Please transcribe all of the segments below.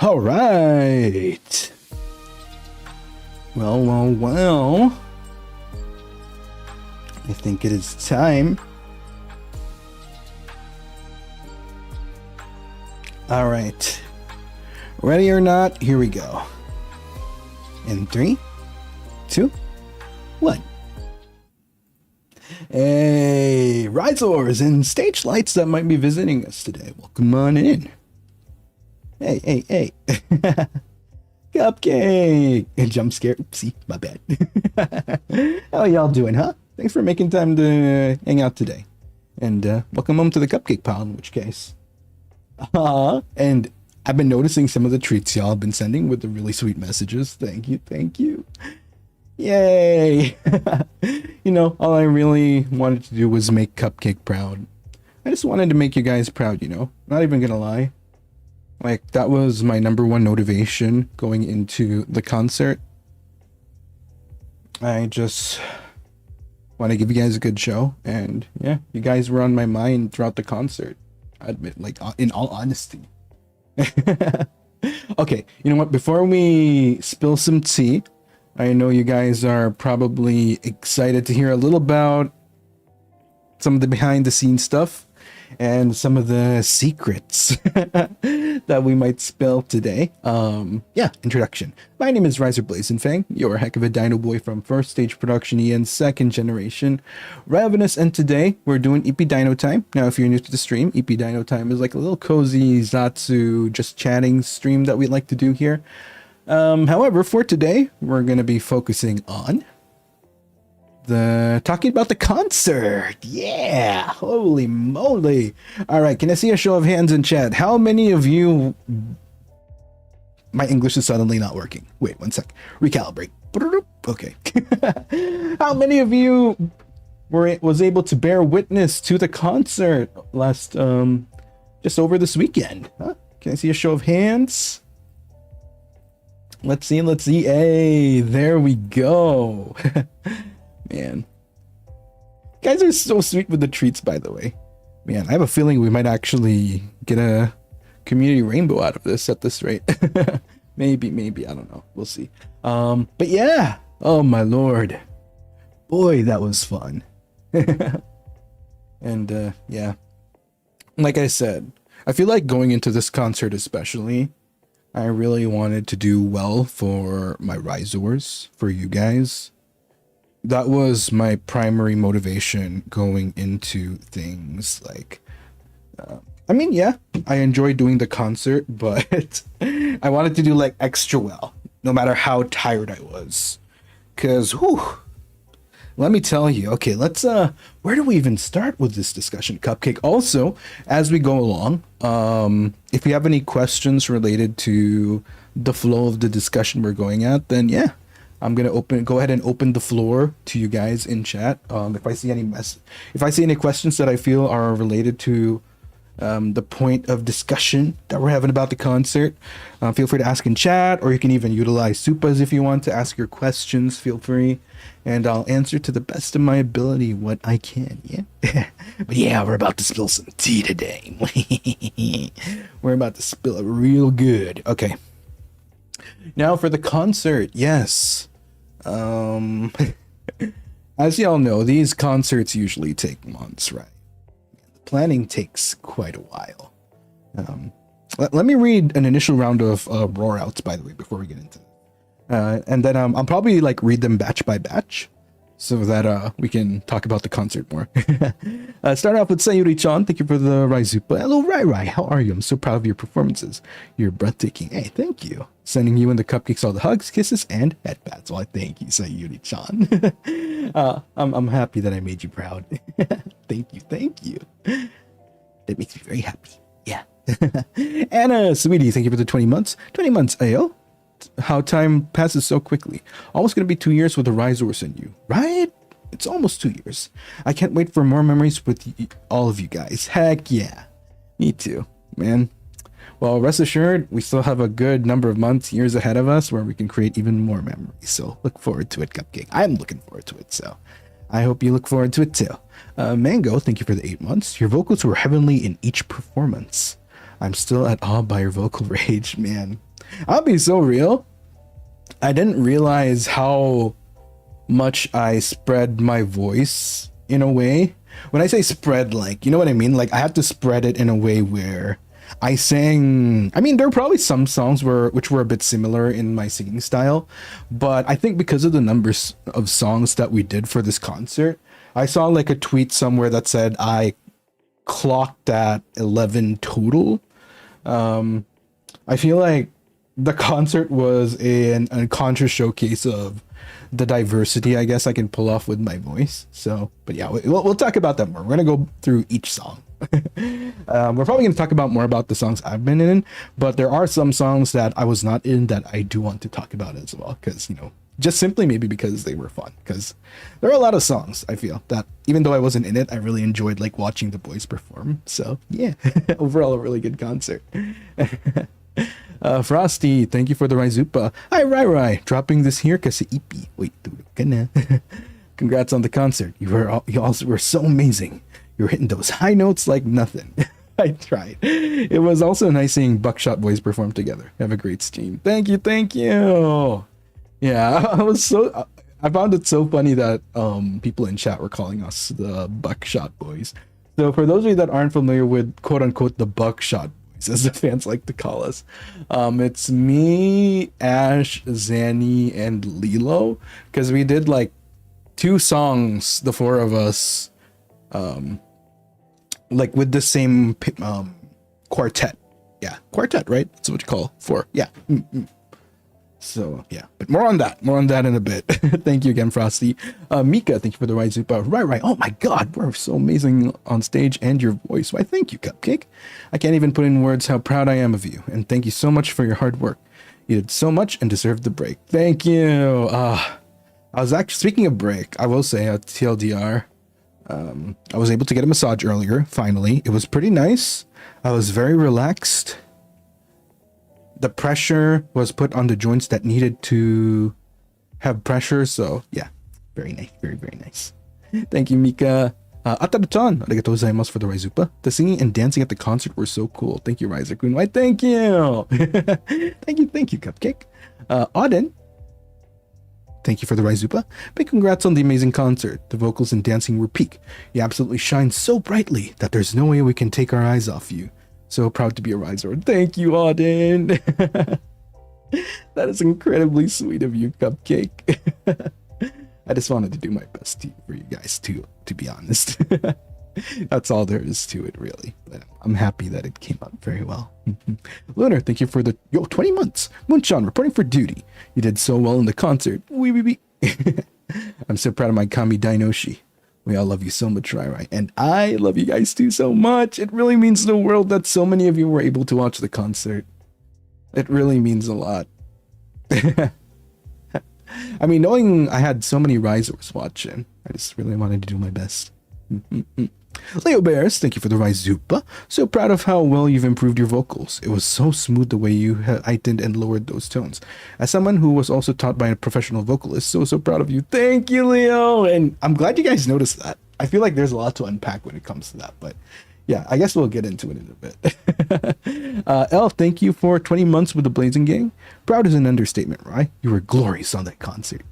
All right. Well. I think it is time. All right. Ready or not, here we go. In 3, 2, 1. Hey, Rhizors and stage lights that might be visiting us today. Welcome on in. Hey. Cupcake! Jump scare. Oopsie, my bad. How are y'all doing, huh? Thanks for making time to hang out today. And welcome home to the Cupcake Pile, in which case. And I've been noticing some of the treats y'all have been sending with the really sweet messages. Thank you. Yay! You know, all I really wanted to do was make Cupcake proud. I just wanted to make you guys proud, you know? Not even gonna lie. Like, that was my #1 motivation going into the concert. I just want to give you guys a good show. And yeah, you guys were on my mind throughout the concert. I admit, like, in all honesty. Okay, you know what? Before we spill some tea, I know you guys are probably excited to hear a little about some of the behind the scenes stuff and some of the secrets that we might spill today. Yeah, introduction. My name is Riser Blazingfang. You're a heck of a Dinoboi from first stage production and 2nd generation Ravenous, and today we're doing eepy Dino Time. Now, if you're new to the stream, eepy Dino Time is like a little cozy Zatsu just chatting stream that we like to do here. However, for today, we're going to be focusing on talking about the concert. Yeah, holy moly. All right, can I see a show of hands in chat? How many of you... My English is suddenly not working. Wait, 1 sec. Recalibrate. Okay. How many of you was able to bear witness to the concert last, just over this weekend? Huh? Can I see a show of hands? Let's see. Hey, there we go. Man, guys are so sweet with the treats, by the way. Man, I have a feeling we might actually get a community rainbow out of this at this rate. maybe, I don't know. We'll see. But yeah, oh my lord. Boy, that was fun. And yeah, like I said, I feel like going into this concert especially, I really wanted to do well for my Rhizors, for you guys. That was my primary motivation going into things. Like, I mean, yeah, I enjoyed doing the concert, but I wanted to do like extra well, no matter how tired I was. Cause, whew, let me tell you. Okay, let's, where do we even start with this discussion, Cupcake? Also, as we go along, if you have any questions related to the flow of the discussion we're going at, then yeah, I'm gonna go ahead and open the floor to you guys in chat. If I see any questions that I feel are related to the point of discussion that we're having about the concert, feel free to ask in chat, or you can even utilize Supas if you want to ask your questions. Feel free, and I'll answer to the best of my ability what I can. Yeah, but yeah, we're about to spill some tea today. We're about to spill it real good. Okay. Now for the concert, yes. As y'all know, these concerts usually take months, right? The planning takes quite a while. Let me read an initial round of roar outs, by the way, before we get into it. And then I'll probably like read them batch by batch, so that we can talk about the concert more. Start off with Sayuri-chan. Thank you for the Raizupa. Hello, Rai. How are you? I'm so proud of your performances. You're breathtaking. Hey, thank you. Sending you and the Cupcakes all the hugs, kisses, and headpats. Well, thank you, Sayuri-chan. I'm happy that I made you proud. Thank you. That makes me very happy. Yeah. Anna, sweetie, thank you for the 20 months. 20 months, ayo. How time passes so quickly. Almost gonna be 2 years with the Rhizors and you, right? It's almost 2 years. I can't wait for more memories with all of you guys. Heck yeah. Me too, man. Well, rest assured, we still have a good number of months, years ahead of us where we can create even more memories. So look forward to it, Cupcake. I'm looking forward to it, so I hope you look forward to it too. Mango, thank you for the 8 months. Your vocals were heavenly in each performance. I'm still at awe by your vocal range, man. I'll be so real. I didn't realize how much I spread my voice in a way. When I say spread, like, you know what I mean? Like, I had to spread it in a way where I sang. I mean, there were probably some songs which were a bit similar in my singing style, but I think because of the numbers of songs that we did for this concert, I saw like a tweet somewhere that said I clocked at 11 total. I feel like the concert was an unconscious showcase of the diversity I guess I can pull off with my voice. So, but yeah, we'll talk about that more. We're gonna go through each song. We're probably gonna talk about more about the songs I've been in, but there are some songs that I was not in that I do want to talk about as well, because, you know, just simply maybe because they were fun, because there are a lot of songs I feel that even though I wasn't in it, I really enjoyed like watching the boys perform. So yeah, overall a really good concert. Frosty, thank you for the Raizupa. Hi, Rai. Dropping this here kasi eepy. Wait, tulog ka na. Congrats on the concert. You also were so amazing. You're hitting those high notes like nothing. I tried. It was also nice seeing Buckshot Boys perform together. Have a great stream. Thank you. Yeah, I found it so funny that people in chat were calling us the Buckshot Boys. So for those of you that aren't familiar with quote unquote the Buckshot, as the fans like to call us, it's me, Ash, Zanny, and Lilo, because we did like 2 songs, the 4 of us, like with the same quartet. Yeah, quartet, right? That's what you call 4. Yeah. So yeah, but more on that in a bit. Thank you again, Frosty. Mika, thank you for the right Zupa. Right. Oh my God, we're so amazing on stage, and your voice. Why, thank you, Cupcake. I can't even put in words how proud I am of you, and thank you so much for your hard work. You did so much and deserved the break. Thank you. I was actually, speaking of break, I will say at TLDR, I was able to get a massage earlier. Finally, it was pretty nice. I was very relaxed. The pressure was put on the joints that needed to have pressure. So yeah, very nice. Very nice. Thank you, Mika. Ataruchan, arigatou gozaimasu for the Raizupa. The singing and dancing at the concert were so cool. Thank you, Riser-kun. Why, thank you. Thank you, Cupcake. Auden, thank you for the Raizupa. Big congrats on the amazing concert. The vocals and dancing were peak. You absolutely shine so brightly that there's no way we can take our eyes off you. So proud to be a riser. Thank you, Auden. That is incredibly sweet of you, Cupcake. I just wanted to do my best for you guys too, to be honest. That's all there is to it, really. But I'm happy that it came out very well. Lunar, thank you for the 20 months. Moonshan, reporting for duty. You did so well in the concert. Wee. I'm so proud of my Kami Dainoshi. We all love you so much, Rai. And I love you guys too so much. It really means the world that so many of you were able to watch the concert. It really means a lot. I mean, knowing I had so many risers watching, I just really wanted to do my best. Leo Bears, thank you for the Raizupa. So proud of how well you've improved your vocals. It was so smooth the way you heightened and lowered those tones. As someone who was also taught by a professional vocalist, so proud of you. Thank you, Leo. And I'm glad you guys noticed that. I feel like there's a lot to unpack when it comes to that, but yeah, I guess we'll get into it in a bit. Elf, thank you for 20 months with the Blazing Gang. Proud is an understatement, right? You were glorious on that concert.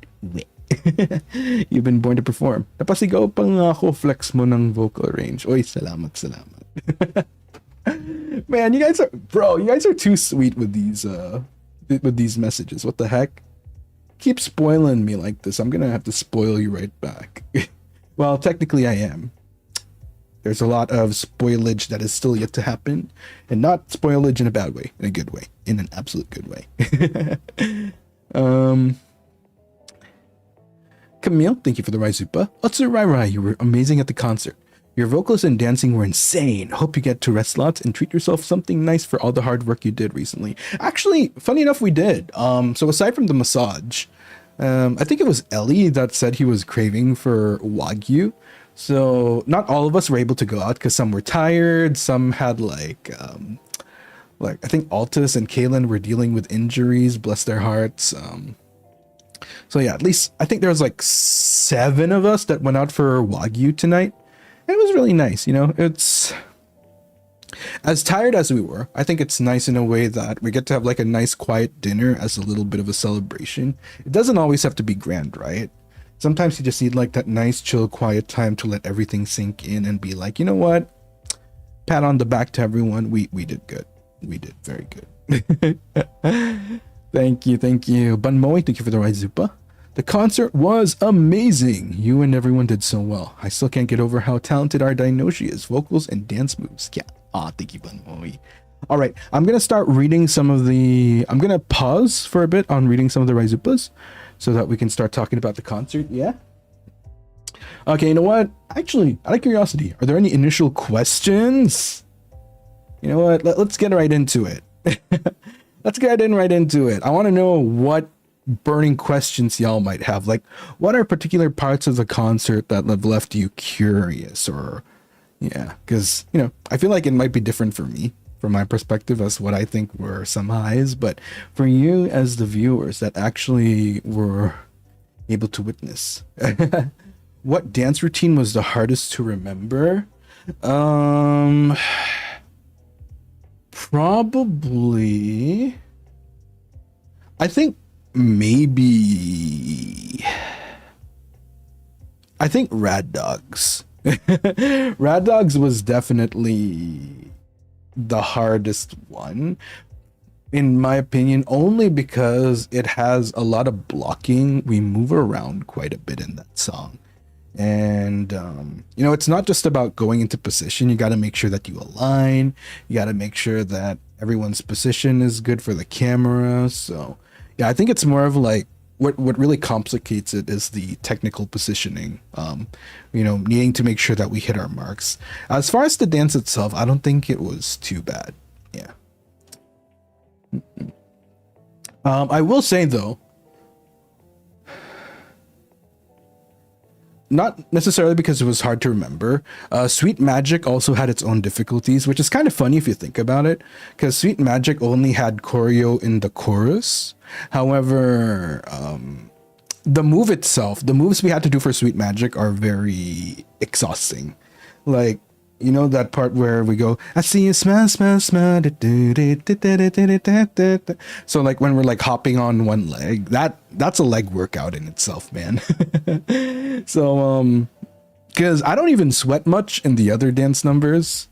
You've been born to perform. Napasigaw pa nga ako, flex mo ng vocal range. Oy, salamat. Man, you guys are too sweet with these messages. What the heck? Keep spoiling me like this. I'm gonna have to spoil you right back. Well, technically I am. There's a lot of spoilage that is still yet to happen, and not spoilage in a bad way, in a good way, in an absolute good way. Camille, thank you for the Raizupa. Otsurai, you were amazing at the concert. Your vocals and dancing were insane. Hope you get to rest slots and treat yourself something nice for all the hard work you did recently. Actually, funny enough, we did. So aside from the massage, I think it was Ellie that said he was craving for Wagyu. So not all of us were able to go out because some were tired. Some had like I think Altus and Kaylin were dealing with injuries, bless their hearts. So yeah, at least I think there was like 7 of us that went out for Wagyu tonight. And it was really nice, you know. As tired as we were, I think it's nice in a way that we get to have like a nice quiet dinner as a little bit of a celebration. It doesn't always have to be grand, right? Sometimes you just need like that nice chill quiet time to let everything sink in and be like, you know what, pat on the back to everyone. We did good. We did very good. Thank you, Bunmoy, thank you for the ride, Zupa. The concert was amazing. You and everyone did so well. I still can't get over how talented our Dinoshi is. Vocals and dance moves. Yeah. Thank you, Bunmoy. All right, I'm gonna start reading some of the. I'm gonna pause for a bit on reading some of the Raizupas, so that we can start talking about the concert. Yeah. Okay. You know what? Actually, out of curiosity, are there any initial questions? You know what? Let's get right into it. Let's get right into it. I want to know what burning questions y'all might have. Like, what are particular parts of the concert that have left you curious, or yeah, because you know, I feel like it might be different for me, from my perspective, as what I think were some highs, but for you as the viewers that actually were able to witness, what dance routine was the hardest to remember? Probably, I think maybe, I think Rad Dogs. Rad Dogs was definitely the hardest one, in my opinion, only because it has a lot of blocking. We move around quite a bit in that song. And, you know, it's not just about going into position. You got to make sure that you align. You got to make sure that everyone's position is good for the camera. So, yeah, I think it's more of like, what really complicates it is the technical positioning, you know, needing to make sure that we hit our marks. As far as the dance itself, I don't think it was too bad. Yeah. I will say though, not necessarily because it was hard to remember, Sweet Magic also had its own difficulties, which is kind of funny if you think about it, because Sweet Magic only had choreo in the chorus. However, the move itself, the moves we had to do for Sweet Magic are very exhausting. Like, you know that part where we go, I see you smile, smile, smile. So like when we're like hopping on one leg, that's a leg workout in itself, man. So because I don't even sweat much in the other dance numbers.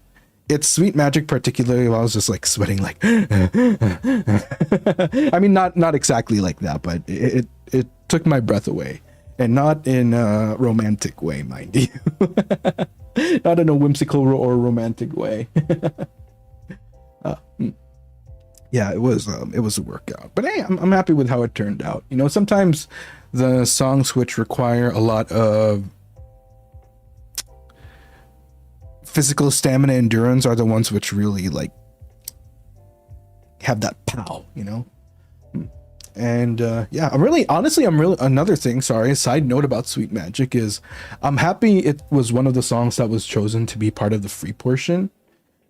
It's Sweet Magic particularly, I was just like sweating like I mean not exactly like that, but it took my breath away, and not in a romantic way, mind you. Not in a whimsical or romantic way. Yeah, it was a workout, but hey, I'm happy with how it turned out. You know, sometimes the songs which require a lot of physical stamina, endurance, are the ones which really like have that pow, you know. And yeah, I'm really another thing, sorry, a side note about Sweet Magic is I'm happy it was one of the songs that was chosen to be part of the free portion,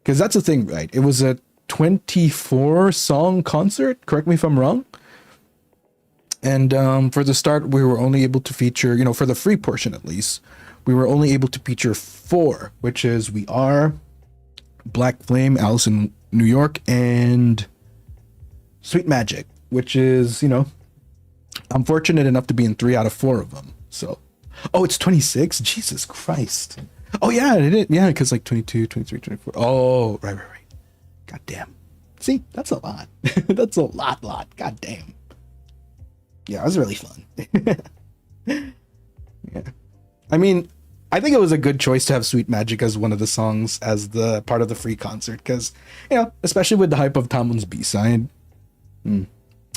because that's the thing, right? It was a 24 song concert, correct me if I'm wrong, and for the start we were only able to feature, you know, for the free portion at least, we were only able to feature 4, which is We Are, Black Flame, Alice in New York, and Sweet Magic, which is, you know, I'm fortunate enough to be in 3 out of 4 of them. So, oh, it's 26? Jesus Christ. Oh, yeah, it is. Yeah, because like 22, 23, 24. Oh, right. God damn. See, that's a lot. That's a lot. God damn. Yeah, it was really fun. Yeah. I mean, I think it was a good choice to have Sweet Magic as one of the songs as the part of the free concert, because, you know, especially with the hype of Tamun's B-side.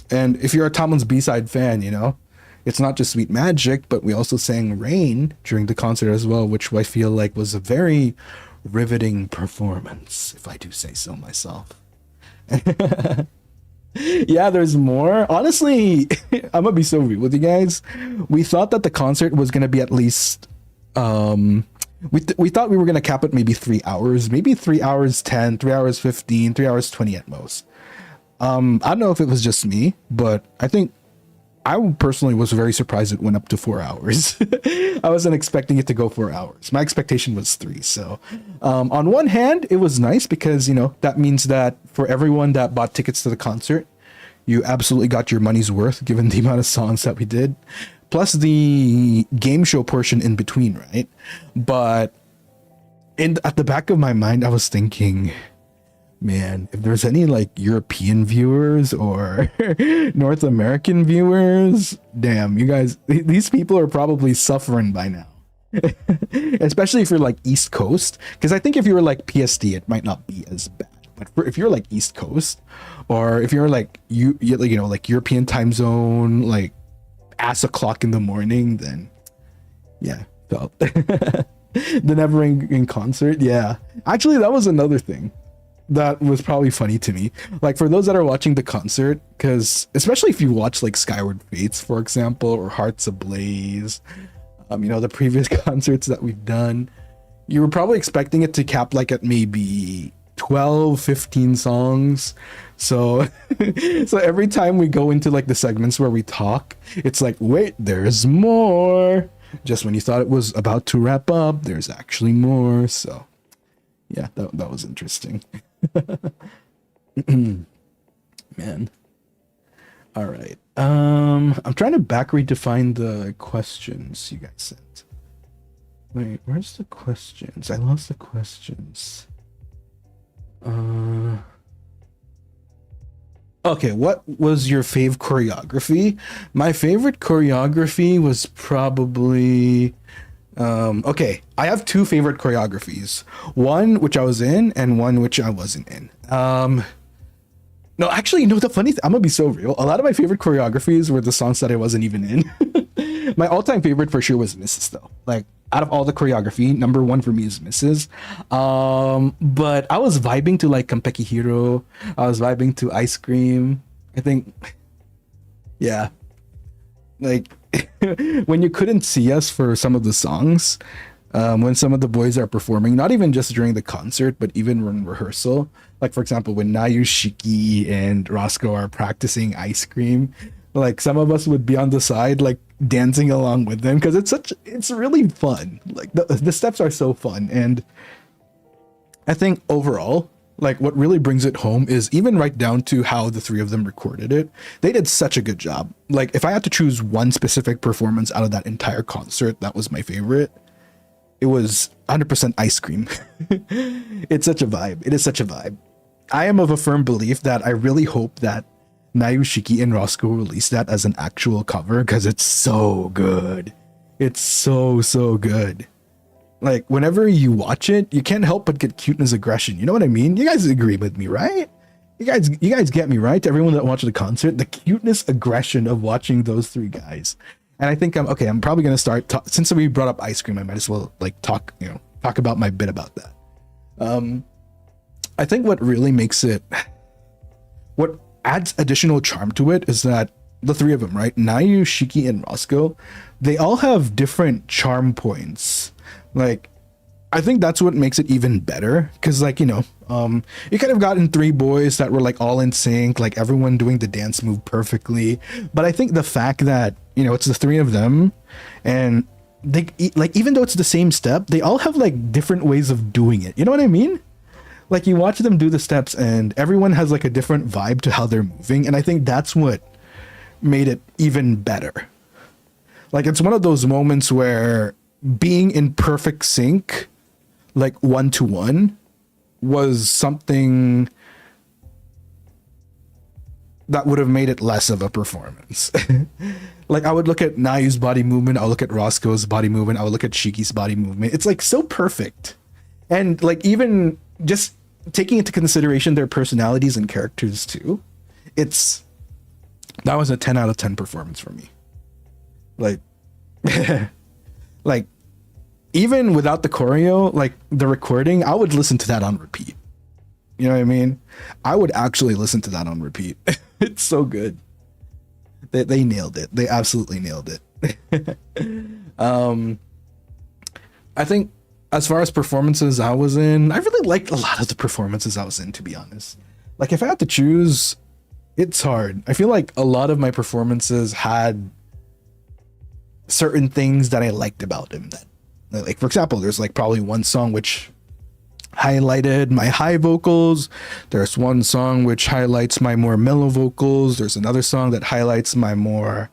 And if you're a Tamun's B-side fan, you know, it's not just Sweet Magic, but we also sang Rain during the concert as well, which I feel like was a very riveting performance, if I do say so myself. Yeah, there's more. Honestly, I'm gonna be so real with you guys. We thought that the concert was gonna be at least we thought we were gonna cap it maybe 3 hours, maybe 3 hours 10, 3 hours 15, 3 hours 20 at most. I don't know if it was just me, but I think I personally was very surprised it went up to 4 hours. I wasn't expecting it to go 4 hours. My expectation was 3. So, on one hand, it was nice because, you know, that means that for everyone that bought tickets to the concert, you absolutely got your money's worth given the amount of songs that we did, plus the game show portion in between, right? But at the back of my mind, I was thinking, man, if there's any like European viewers or North American viewers, damn, you guys, these people are probably suffering by now. Especially if you're like East Coast, because I think if you were like PSD, it might not be as bad. But if you're like East Coast, or if you're like you know, like European time zone, like ass o'clock in the morning, then yeah, felt the never ending concert. Yeah, actually, that was another thing that was probably funny to me. Like for those that are watching the concert, because especially if you watch like Skyward Fates, for example, or Hearts Ablaze, you know, the previous concerts that we've done, you were probably expecting it to cap like at maybe 12, 15 songs. So so every time we go into like the segments where we talk, it's like, wait, there's more. Just when you thought it was about to wrap up, there's actually more. So yeah, that was interesting. Man. All right. I'm trying to back read to find the questions you guys sent. Wait, where's the questions? I lost the questions. Okay, what was your fave choreography? My favorite choreography was probably okay, I have 2 favorite choreographies. One which I was in and one which I wasn't in. No, actually, you know, the funny thing, I'm gonna be so real. A lot of my favorite choreographies were the songs that I wasn't even in. My all-time favorite for sure was Mrs. though. Like, out of all the choreography, number 1 for me is Mrs. But I was vibing to like Kampeki Hero. I was vibing to Ice Cream. I think, yeah. Like, when you couldn't see us for some of the songs, when some of the boys are performing, not even just during the concert, but even in rehearsal. Like, for example, when Nayu, Shiki, and Roscoe are practicing Ice Cream, like some of us would be on the side, like dancing along with them, because it's really fun. Like the steps are so fun. And I think overall, like what really brings it home is even right down to how the 3 of them recorded it. They did such a good job. Like if I had to choose one specific performance out of that entire concert, that was my favorite. It was 100% Ice Cream. It's such a vibe. It is such a vibe. I am of a firm belief that I really hope that Nayu, Shiki, and Roscoe release that as an actual cover, because it's so good. It's so good. Like whenever you watch it, you can't help but get cuteness aggression. You know what I mean? You guys agree with me, right? You guys get me, right? Everyone that watched the concert, the cuteness aggression of watching those 3 guys. And I think I'm probably gonna start since we brought up Ice Cream, I might as well like talk about my bit about that. I think what really makes it, what adds additional charm to it is that the 3 of them, right? Nayu, Shiki, and Roscoe, they all have different charm points. Like, I think that's what makes it even better. Cause like, you could have gotten 3 boys that were like all in sync, like everyone doing the dance move perfectly. But I think the fact that, it's the 3 of them and they like, even though it's the same step, they all have like different ways of doing it. You know what I mean? Like you watch them do the steps and everyone has like a different vibe to how they're moving. And I think that's what made it even better. Like it's one of those moments where being in perfect sync, like 1-to-1, was something that would have made it less of a performance. Like I would look at Nayu's body movement, I'll look at Roscoe's body movement, I'll look at Shiki's body movement. It's like so perfect. And like even just taking into consideration their personalities and characters too, that was a 10 out of 10 performance for me. Like like even without the choreo, like the recording, I would listen to that on repeat. You know what I mean? I would actually listen to that on repeat. It's so good. They nailed it. They absolutely nailed it. I think as far as performances I was in, I really liked a lot of the performances I was in, to be honest. Like if I had to choose, It's hard. I feel like a lot of my performances had certain things that I liked about him. That, like, for example, there's like probably one song which highlighted my high vocals. There's one song which highlights my more mellow vocals. There's another song that highlights my more,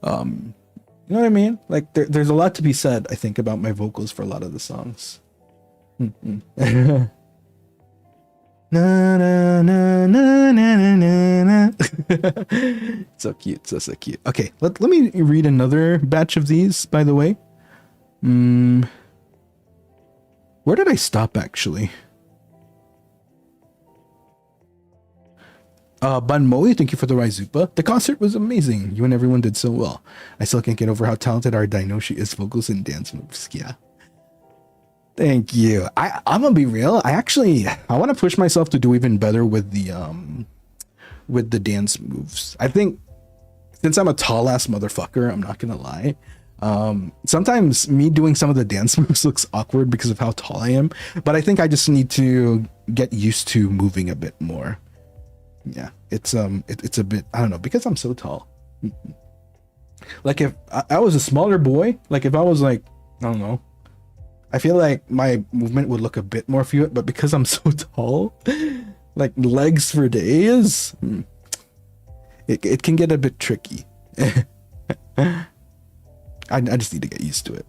you know what I mean? Like there's a lot to be said, I think, about my vocals for a lot of the songs. Na, na, na, na, na, na, na. So cute, so cute. Okay, let me read another batch of these, by the way. Where did I stop, actually? Banmoe, thank you for the Raizupa. The concert was amazing. You and everyone did so well. I still can't get over how talented our Dinoshi is, vocals and dance moves. Yeah. Thank you. I'm gonna be real. I want to push myself to do even better with the dance moves. I think since I'm a tall ass motherfucker, I'm not gonna lie. Sometimes me doing some of the dance moves looks awkward because of how tall I am, but I think I just need to get used to moving a bit more. Yeah, it's a bit, I don't know, because I'm so tall. Like if I was a smaller boy, like if I was like, I don't know, I feel like my movement would look a bit more fluid, but because I'm so tall, like legs for days, it can get a bit tricky. I just need to get used to it.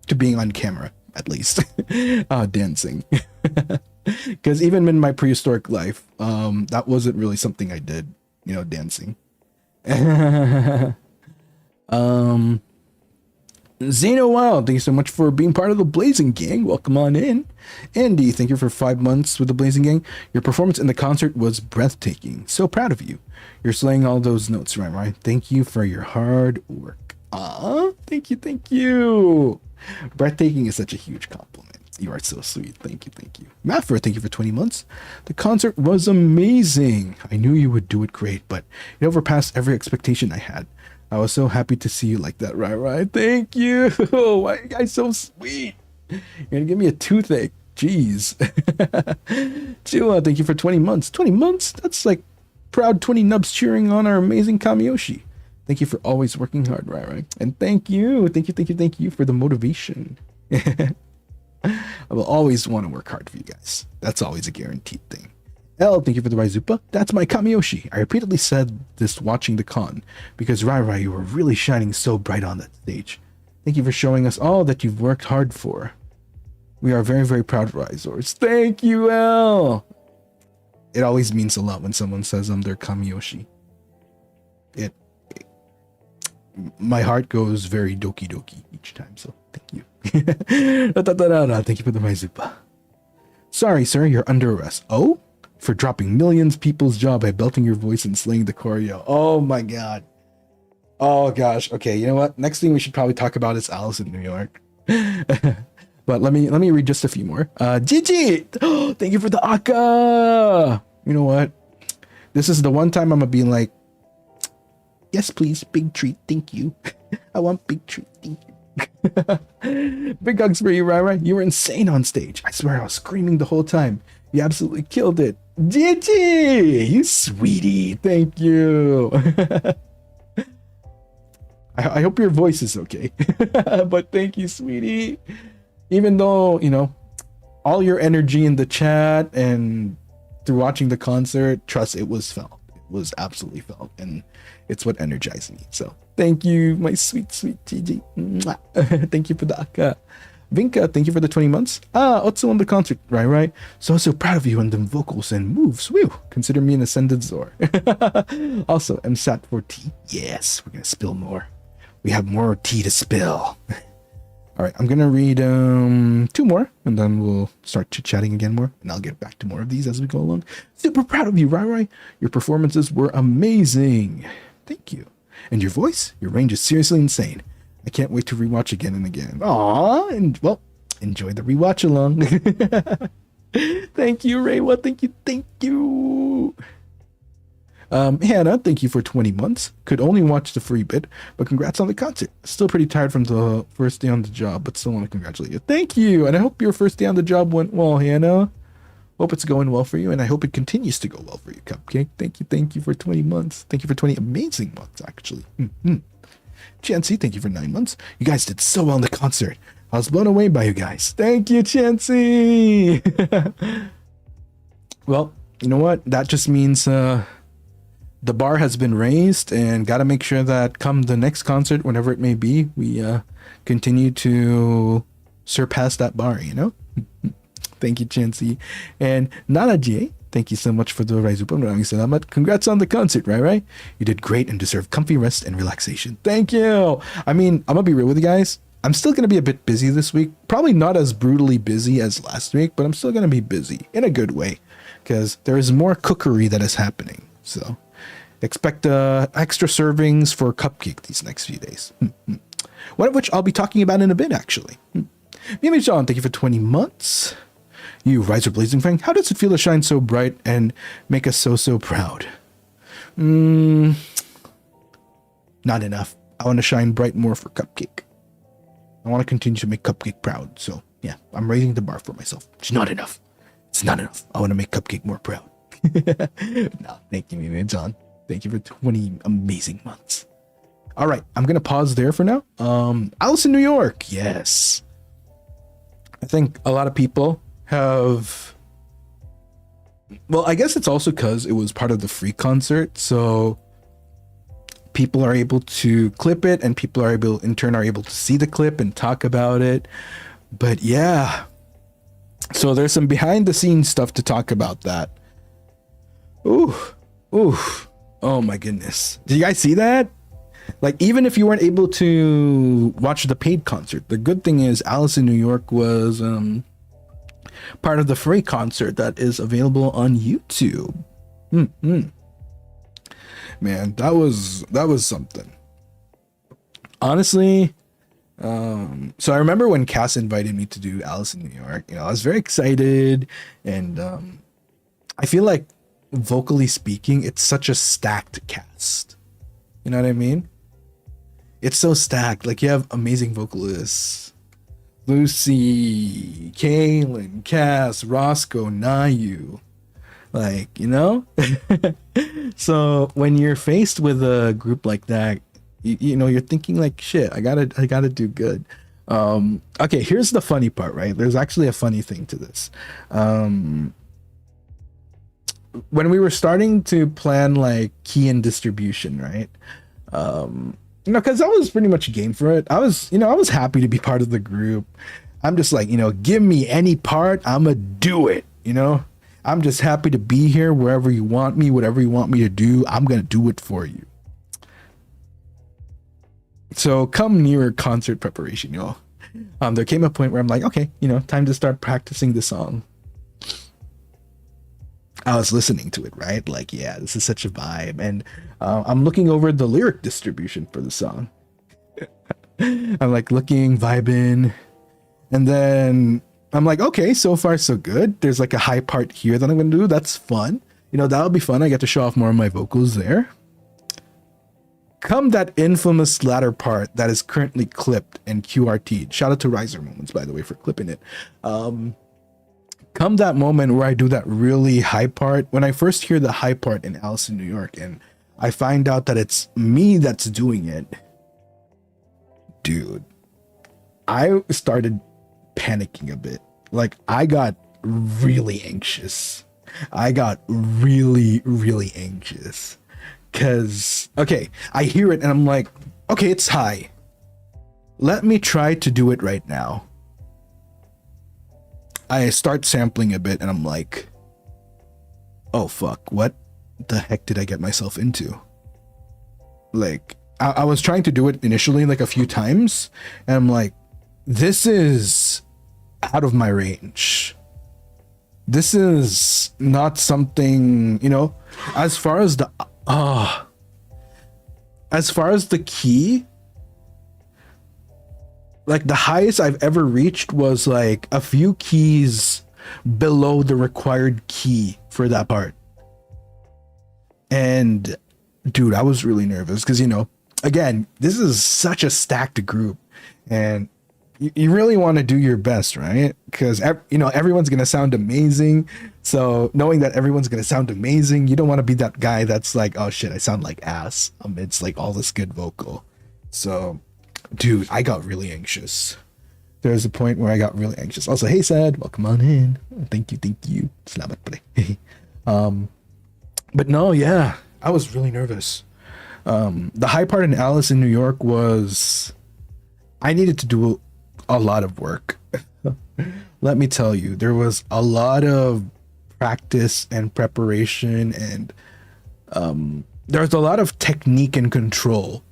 To being on camera, at least. Dancing. Because even in my prehistoric life, that wasn't really something I did, you know, dancing. Xeno Wild, thank you so much for being part of the Blazing Gang. Welcome on in. Andy, thank you for 5 months with the Blazing Gang. Your performance in the concert was breathtaking. So proud of you. You're slaying all those notes, right? Thank you for your hard work. Thank you. Breathtaking is such a huge compliment. You are so sweet. Thank you. Maffer, thank you for 20 months. The concert was amazing. I knew you would do it great, but it overpassed every expectation I had. I was so happy to see you like that, right? Thank you. Why are you guys so sweet? You're gonna give me a toothache. Jeez. Chua, thank you for 20 months. 20 months? That's like proud 20 nubs cheering on our amazing Kamiyoshi. Thank you for always working hard, right? And thank you for the motivation. I will always want to work hard for you guys. That's always a guaranteed thing. L, thank you for the Raizupa. That's my Kamiyoshi. I repeatedly said this watching the con, because Rai, you were really shining so bright on that stage. Thank you for showing us all that you've worked hard for. We are very, very proud of Raizors. Thank you, L. It always means a lot when someone says I'm their Kamiyoshi. My heart goes very doki doki each time, so thank you. Thank you for the Raizupa. Sorry, sir, you're under arrest. Oh? For dropping millions people's job by belting your voice and slaying the choreo. Oh my god. Oh gosh. Okay, you know what? Next thing we should probably talk about is Alice in New York. But let me read just a few more. Gigi! Oh, thank you for the Aka! You know what? This is the one time I'm gonna be like, yes, please, big treat, thank you. I want big treat, thank you. Big hugs for you, Rai. You were insane on stage. I swear I was screaming the whole time. You absolutely killed it. Gigi! You sweetie. Thank you. I hope your voice is okay. But thank you, sweetie. Even though, you know, all your energy in the chat and through watching the concert, trust, it was felt. It was absolutely felt. And it's what energized me. So thank you, my sweet, sweet Gigi. Thank you for the Aka. Vinka, thank you for the 20 months. Otsu on the concert, right? So proud of you and them vocals and moves. Woo! Consider me an ascended Zor. Also, I'm sat for tea. Yes, we're gonna spill more. We have more tea to spill. All right, I'm gonna read 2 more, and then we'll start chit-chatting again more, and I'll get back to more of these as we go along. Super proud of you, Rai. Your performances were amazing. Thank you. And your voice, your range is seriously insane. I can't wait to rewatch again and again. Aww, and well, enjoy the rewatch along. Thank you, Reiwa. Thank you. Hannah, thank you for 20 months. Could only watch the free bit, but congrats on the concert. Still pretty tired from the first day on the job, but still want to congratulate you. Thank you, and I hope your first day on the job went well, Hannah. Hope it's going well for you, and I hope it continues to go well for you, Cupcake. Thank you for 20 months. Thank you for 20 amazing months, actually. Chansey, thank you for 9 months. You guys did so well in the concert. I was blown away by you guys. Thank you, Chansey. Well, you know what? That just means the bar has been raised, and got to make sure that come the next concert, whenever it may be, we continue to surpass that bar, you know? Thank you, Chansey. And Nana J, thank you so much for the Raizupan. Salamat. Congrats on the concert, right? You did great and deserve comfy rest and relaxation. Thank you. I mean, I'm gonna be real with you guys. I'm still gonna be a bit busy this week. Probably not as brutally busy as last week, but I'm still gonna be busy in a good way, because there is more cookery that is happening. So expect extra servings for Cupcake these next few days. One of which I'll be talking about in a bit, actually. Mimi John, thank you for 20 months. You Riser Blazing Fang, how does it feel to shine so bright and make us so proud? Not enough. I want to shine bright more for Cupcake. I want to continue to make Cupcake proud. So yeah, I'm raising the bar for myself. It's not enough. It's not enough. I want to make Cupcake more proud. No, thank you, Mimi John. Thank you for 20 amazing months. All right, I'm going to pause there for now. Alice in New York. Yes. I think a lot of people have, well, I guess it's also because it was part of the free concert, so people are able to clip it, and people are able, in turn, are able to see the clip and talk about it. But yeah, so there's some behind the scenes stuff to talk about that. Ooh, oh my goodness, did you guys see that? Like, even if you weren't able to watch the paid concert, the good thing is Alice in New York was part of the free concert that is available on YouTube. Man, that was something. Honestly, so I remember when Cass invited me to do Alice in New York, you know, I was very excited, and I feel like, vocally speaking, it's such a stacked cast. You know what I mean? It's so stacked. Like, you have amazing vocalists. Lucy, Kaylin, Cass, Roscoe, Nayu. Like, you know? So when you're faced with a group like that, you know, you're thinking like, shit, I gotta do good. Okay, here's the funny part, right? There's actually a funny thing to this. When we were starting to plan like key and distribution, right? You know, because I was pretty much game for it. I was happy to be part of the group. I'm just like, you know, give me any part, I'ma do it, you know? I'm just happy to be here wherever you want me, whatever you want me to do, I'm gonna do it for you. So come near concert preparation, y'all. There came a point where I'm like, okay, you know, time to start practicing the song. I was listening to it, right? Like, yeah, this is such a vibe. And I'm looking over the lyric distribution for the song. I'm like looking, vibing. And then I'm like, okay, so far so good. There's like a high part here that I'm going to do. That's fun. You know, that'll be fun. I get to show off more of my vocals there. Come that infamous latter part that is currently clipped and QRT'd. Shout out to Riser Moments, by the way, for clipping it. Come that moment where I do that really high part, when I first hear the high part in Alice in New York and I find out that it's me that's doing it, dude, I started panicking a bit. Like, I got really anxious. I got really anxious. Cause, okay, I hear it and I'm like, okay, it's high. Let me try to do it right now. I start sampling a bit and I'm like, oh fuck, what the heck did I get myself into? Like, I was trying to do it initially like a few times and I'm like, this is out of my range. This is not something, you know, as far as the key, like the highest I've ever reached was like a few keys below the required key for that part. And dude, I was really nervous because, you know, again, this is such a stacked group and you really want to do your best, right? Because everyone's gonna sound amazing. So knowing that everyone's gonna sound amazing, you don't want to be that guy that's like, oh shit, I sound like ass amidst like all this good vocal. So, dude, I got really anxious. There was a point where I got really anxious. Also, hey, Sad, welcome on in. Thank you. Selamat pre. But no, yeah, I was really nervous. The high part in Alice in New York was I needed to do a lot of work. Let me tell you, there was a lot of practice and preparation, and there was a lot of technique and control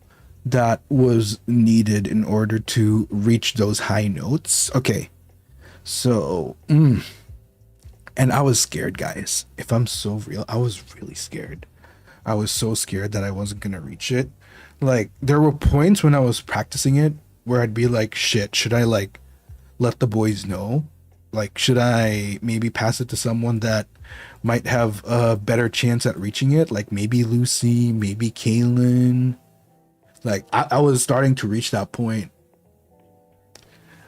that was needed in order to reach those high notes. Okay, so and I was scared, guys. If I'm so real, I was really scared. I was so scared that I wasn't gonna reach it. Like, there were points when I was practicing it where I'd be like, shit, should I like let the boys know? Like, should I maybe pass it to someone that might have a better chance at reaching it? Like maybe Lucy, maybe Kaylin. Like, I was starting to reach that point.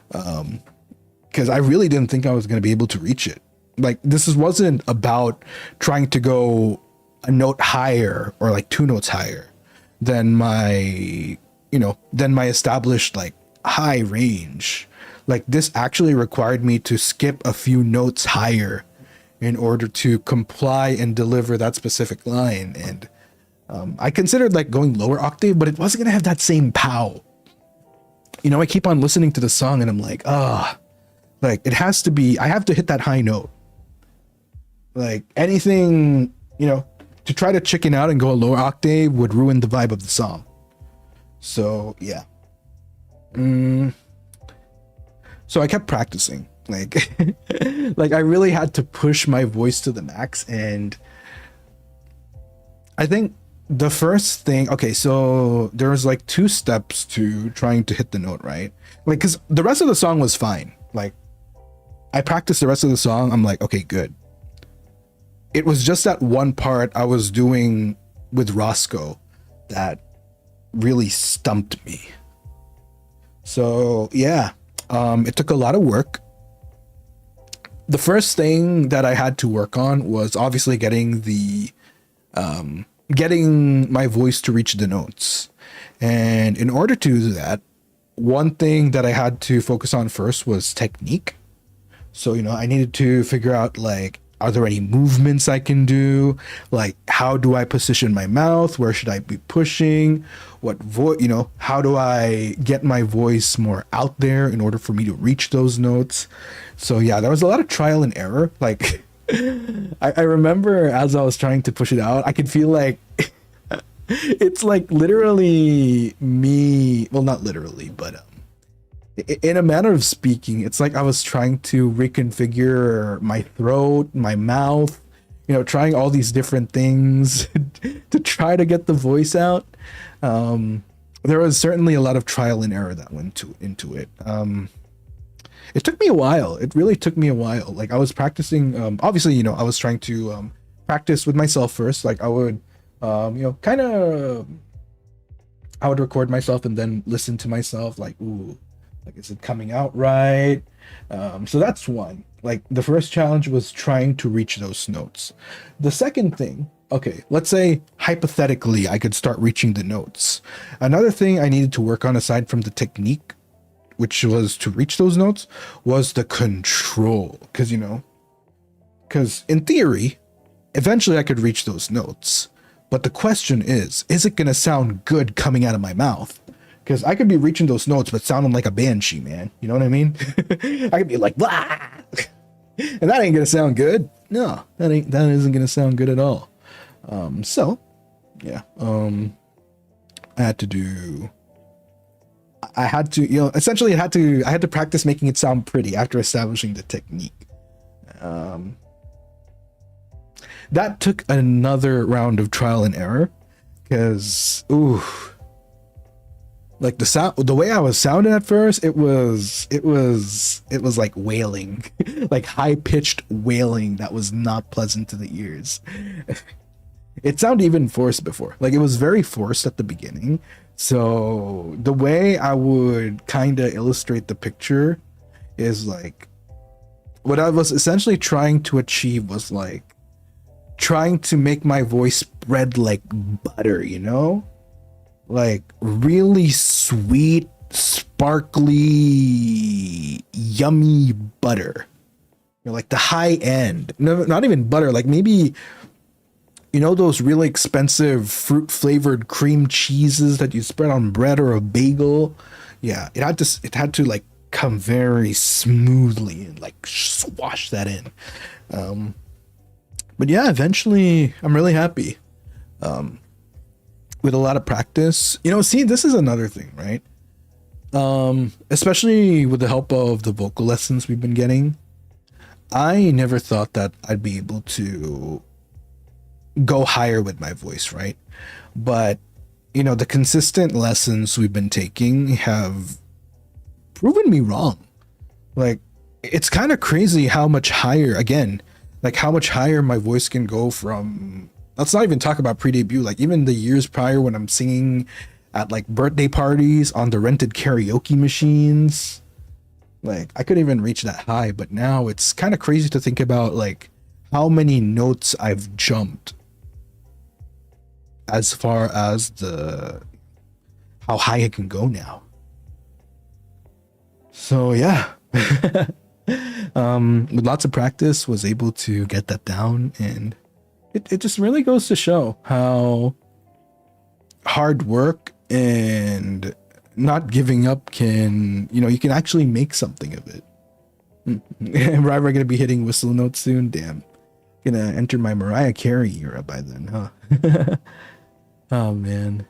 Because I really didn't think I was going to be able to reach it. Like, wasn't about trying to go a note higher or like 2 notes higher than my established like high range. Like, this actually required me to skip a few notes higher in order to comply and deliver that specific line. And I considered like going lower octave, but it wasn't gonna have that same pow. I keep on listening to the song and I'm like, like it has to be, I have to hit that high note. Like anything, to try to chicken out and go a lower octave would ruin the vibe of the song. So yeah. So I kept practicing. Like, like I really had to push my voice to the max. And I think the first thing, okay, so there was like 2 steps to trying to hit the note, right? Like, because the rest of the song was fine. Like, I practiced the rest of the song. I'm like, okay, good. It was just that one part I was doing with Roscoe that really stumped me. So yeah, it took a lot of work. The first thing that I had to work on was obviously getting my voice to reach the notes. And in order to do that, one thing that I had to focus on first was technique. So, I needed to figure out like, are there any movements I can do? Like, how do I position my mouth? Where should I be pushing? What voice, how do I get my voice more out there in order for me to reach those notes? So yeah, there was a lot of trial and error. Like, I remember as I was trying to push it out, I could feel like it's like literally me. Well, not literally, but in a manner of speaking, it's like I was trying to reconfigure my throat, my mouth, trying all these different things to try to get the voice out. There was certainly a lot of trial and error that went into it. It took me a while. It really took me a while. Like, I was practicing, obviously, I was trying to practice with myself first. Like, I would, I would record myself and then listen to myself like, ooh, like, is it coming out right? So that's one. Like, the first challenge was trying to reach those notes. The second thing, okay, let's say hypothetically I could start reaching the notes. Another thing I needed to work on aside from the technique, which was to reach those notes, was the control. Because in theory, eventually I could reach those notes. But the question is it going to sound good coming out of my mouth? Because I could be reaching those notes, but sounding like a banshee, man. You know what I mean? I could be like, blah! And that ain't going to sound good. No, that isn't going to sound good at all. So, yeah. I had to, essentially I had to practice making it sound pretty after establishing the technique. That took another round of trial and error because, like the way I was sounding at first, it was like wailing, like high pitched wailing that was not pleasant to the ears. It sounded even forced before. Like it was very forced at the beginning. So the way I would kind of illustrate the picture is like what I was essentially trying to achieve was like trying to make my voice spread like butter, you know? Like really sweet, sparkly, yummy butter. You know, like the high end. No, not even butter, like maybe you know those really expensive fruit flavored cream cheeses that you spread on bread or a bagel? Yeah, it had to like come very smoothly and like swash that in. But yeah, eventually I'm really happy. With a lot of practice. You know, see, this is another thing, right? Especially with the help of the vocal lessons we've been getting. I never thought that I'd be able to go higher with my voice, right? But you know, the consistent lessons we've been taking have proven me wrong. Like it's kind of crazy how much higher, again, like how much higher my voice can go from, let's not even talk about pre-debut, like even the years prior when I'm singing at like birthday parties on the rented karaoke machines. Like I couldn't even reach that high, but now it's kind of crazy to think about like how many notes I've jumped as far as the how high it can go now. So yeah. With lots of practice was able to get that down, and it just really goes to show how hard work and not giving up can, you know, you can actually make something of it. Right, we're gonna be hitting whistle notes soon. Damn, gonna enter my Mariah Carey era by then, huh? Oh man.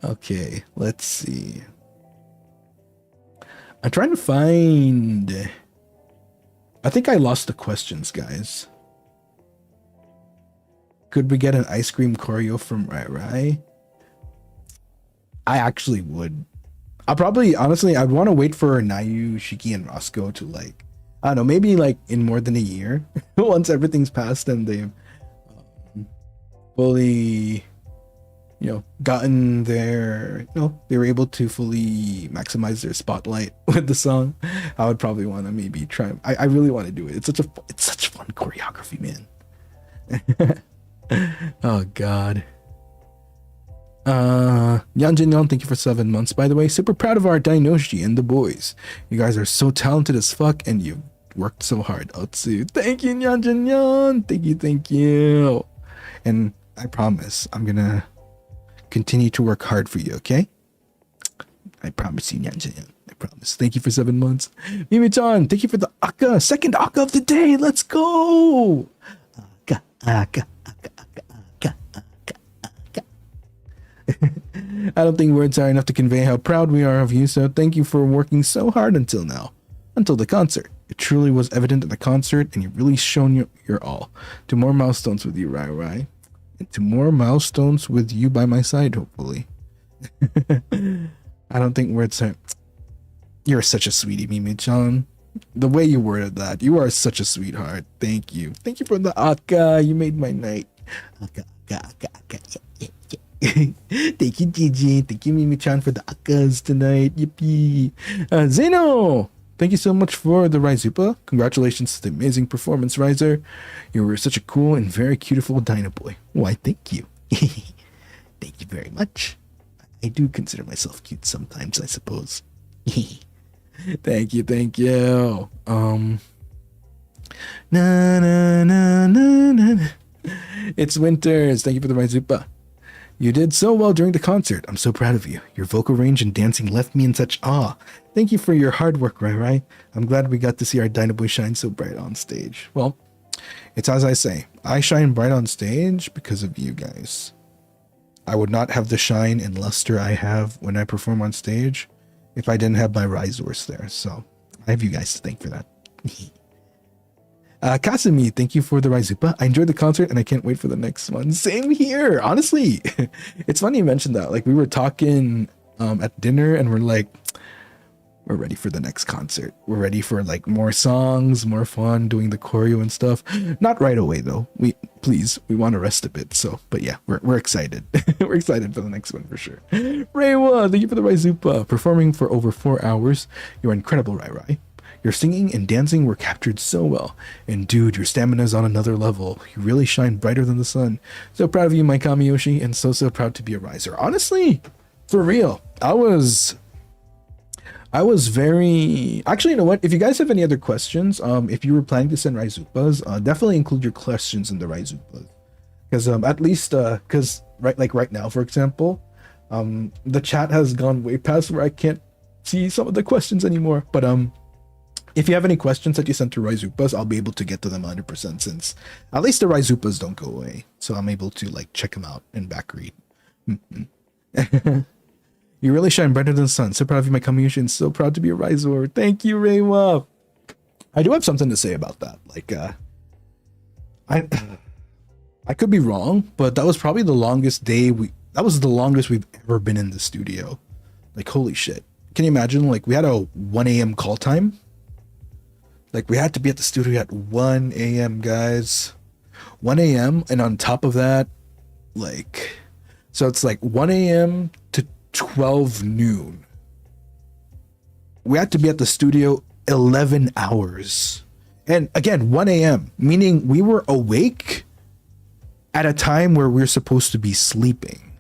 Okay, let's see. I'm trying to find. I think I lost the questions, guys. Could we get an ice cream choreo from Rai Rai? I actually would. I'll probably, honestly, I'd want to wait for Nayu, Shiki, and Roscoe to like, I don't know, maybe like in more than a year. Once everything's passed and they've fully, you know, gotten their, you know, they were able to fully maximize their spotlight with the song. I would probably want to maybe try. I really want to do it. It's such fun choreography, man. Oh God. Yanjin Yon, thank you for 7 months. By the way, super proud of our Dinoshi and the boys. You guys are so talented as fuck, and you've worked so hard. Otsu, thank you, Yanjin Yon. Thank you. And I promise I'm gonna continue to work hard for you, okay? I promise you, Yanjin. I promise. Thank you for 7 months. Mimi-chan, thank you for the Akka. Second Akka of the day. Let's go. Akka, Akka, Akka, Akka, Akka, Akka, Akka. I don't think words are enough to convey how proud we are of you, so thank you for working so hard until now. Until the concert. It truly was evident at the concert, and you've really shown your all. To more milestones with you, Rai Rai. And to more milestones with you by my side, hopefully. I don't think words are... You're such a sweetie, Mimi-chan. The way you worded that, you are such a sweetheart. Thank you. Thank you for the Akka. You made my night. Akka, Akka, Akka, Akka. Yeah, yeah, yeah. Thank you, Gigi. Thank you, Mimi-chan, for the Akkas tonight. Yippee. Zeno! Thank you so much for the Raizupa. Congratulations to the amazing performance, Riser. You were such a cool and very beautiful Dinoboi. Why, thank you. Thank you very much. I do consider myself cute sometimes, I suppose. Thank you. Na na na na na. It's Winters. Thank you for the Raizupa. You did so well during the concert. I'm so proud of you. Your vocal range and dancing left me in such awe. Thank you for your hard work, Rai Rai. I'm glad we got to see our Dinoboi shine so bright on stage. Well, it's as I say. I shine bright on stage because of you guys. I would not have the shine and luster I have when I perform on stage if I didn't have my Risors there. So I have you guys to thank for that. Kasumi, thank you for the Raizupa. I enjoyed the concert and I can't wait for the next one. Same here. Honestly, it's funny you mentioned that. Like we were talking at dinner and we're like, we're ready for the next concert. We're ready for like more songs, more fun, doing the choreo and stuff. Not right away though. please, we want to rest a bit. So, but yeah, we're excited. We're excited for the next one for sure. Reiwa, thank you for the Raizupa. Performing for over 4 hours. You're incredible, Rai Rai. Your singing and dancing were captured so well. And dude, your stamina's on another level. You really shine brighter than the sun. So proud of you, my Kamiyoshi, and so proud to be a riser. Honestly, for real, I was very... Actually, you know what? If you guys have any other questions, if you were planning to send Raizupas, definitely include your questions in the Raizupas. Because at least, because right now, for example, the chat has gone way past where I can't see some of the questions anymore. But if you have any questions that you sent to Raizupas, I'll be able to get to them 100% since at least the Raizupas don't go away. So I'm able to like check them out and back read. You really shine brighter than the sun. So proud of you, my Kamiyoshi, and so proud to be a Raizor. Thank you, Reiwa. I do have something to say about that. Like, I could be wrong, but that was probably the longest day that was the longest we've ever been in the studio. Like, holy shit. Can you imagine? Like, we had a 1 a.m. call time. Like, we had to be at the studio at 1 a.m., guys. 1 a.m. And on top of that, like, so it's like 1 a.m. to 12 noon. We had to be at the studio 11 hours. And again, 1 a.m., meaning we were awake at a time where we're supposed to be sleeping.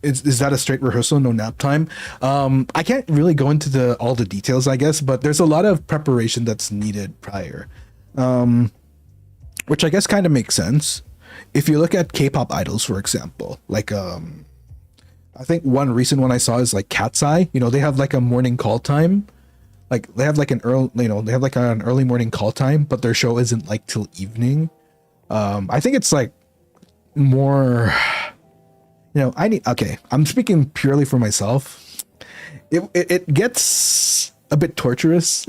Is that a straight rehearsal, no nap time? I can't really go into all the details, I guess, but there's a lot of preparation that's needed prior. Which I guess kind of makes sense. If you look at K-pop idols, for example, like I think one recent one I saw is like Cat's Eye. You know, they have like a morning call time. Like they have like an early morning call time, but their show isn't like till evening. I think it's like more, you know, I'm speaking purely for myself. It gets a bit torturous.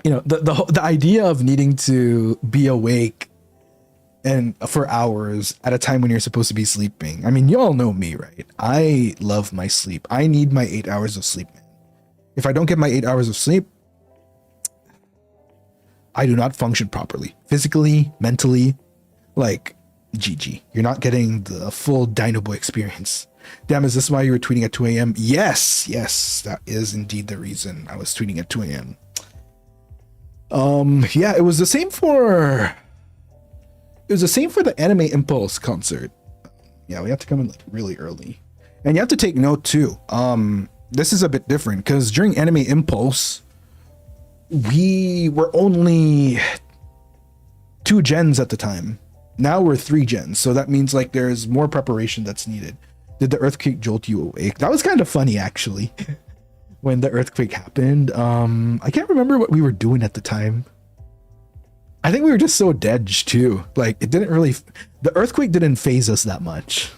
You know, the idea of needing to be awake and for hours at a time when you're supposed to be sleeping. I mean, you all know me, right? I love my sleep. I need my 8 hours of sleep, man. If I don't get my 8 hours of sleep, I do not function properly. Physically, mentally, like, GG. You're not getting the full Dinoboi experience. Damn, is this why you were tweeting at 2 a.m.? Yes, that is indeed the reason I was tweeting at 2 a.m. Yeah, it was the same for the Anime Impulse concert. Yeah, we have to come in like really early. And you have to take note too. This is a bit different because during Anime Impulse, we were only 2 gens at the time. Now we're 3 gens. So that means like there's more preparation that's needed. Did the earthquake jolt you awake? That was kind of funny actually. When the earthquake happened, I can't remember what we were doing at the time. I think we were just so dead too. Like the earthquake didn't phase us that much.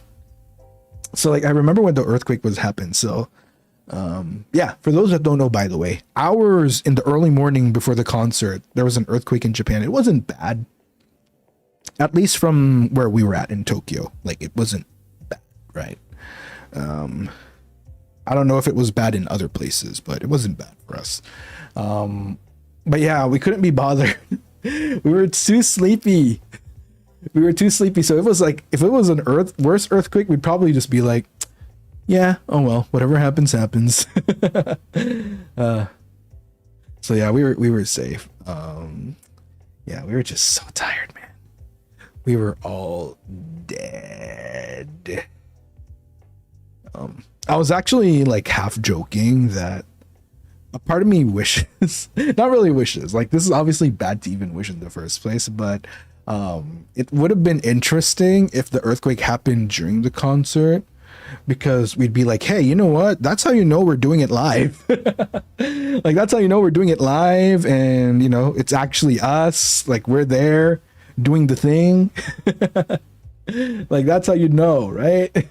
So like I remember when the earthquake was happened. So yeah, for those that don't know, by the way, hours in the early morning before the concert, there was an earthquake in Japan. It wasn't bad, at least from where we were at in Tokyo. Like it wasn't bad, right? I don't know if it was bad in other places, but it wasn't bad for us. But yeah, we couldn't be bothered. We were too sleepy. So it was like, if it was an worse earthquake, we'd probably just be like, yeah, oh well, whatever happens, happens. So yeah, we were safe. Yeah, we were just so tired, man. We were all dead. I was actually like half joking that a part of me wishes, not really wishes, like this is obviously bad to even wish in the first place, but it would have been interesting if the earthquake happened during the concert, because we'd be like, hey, you know what? That's how you know we're doing it live. Like that's how you know we're doing it live, and you know, it's actually us, like we're there doing the thing. Like that's how you know, right?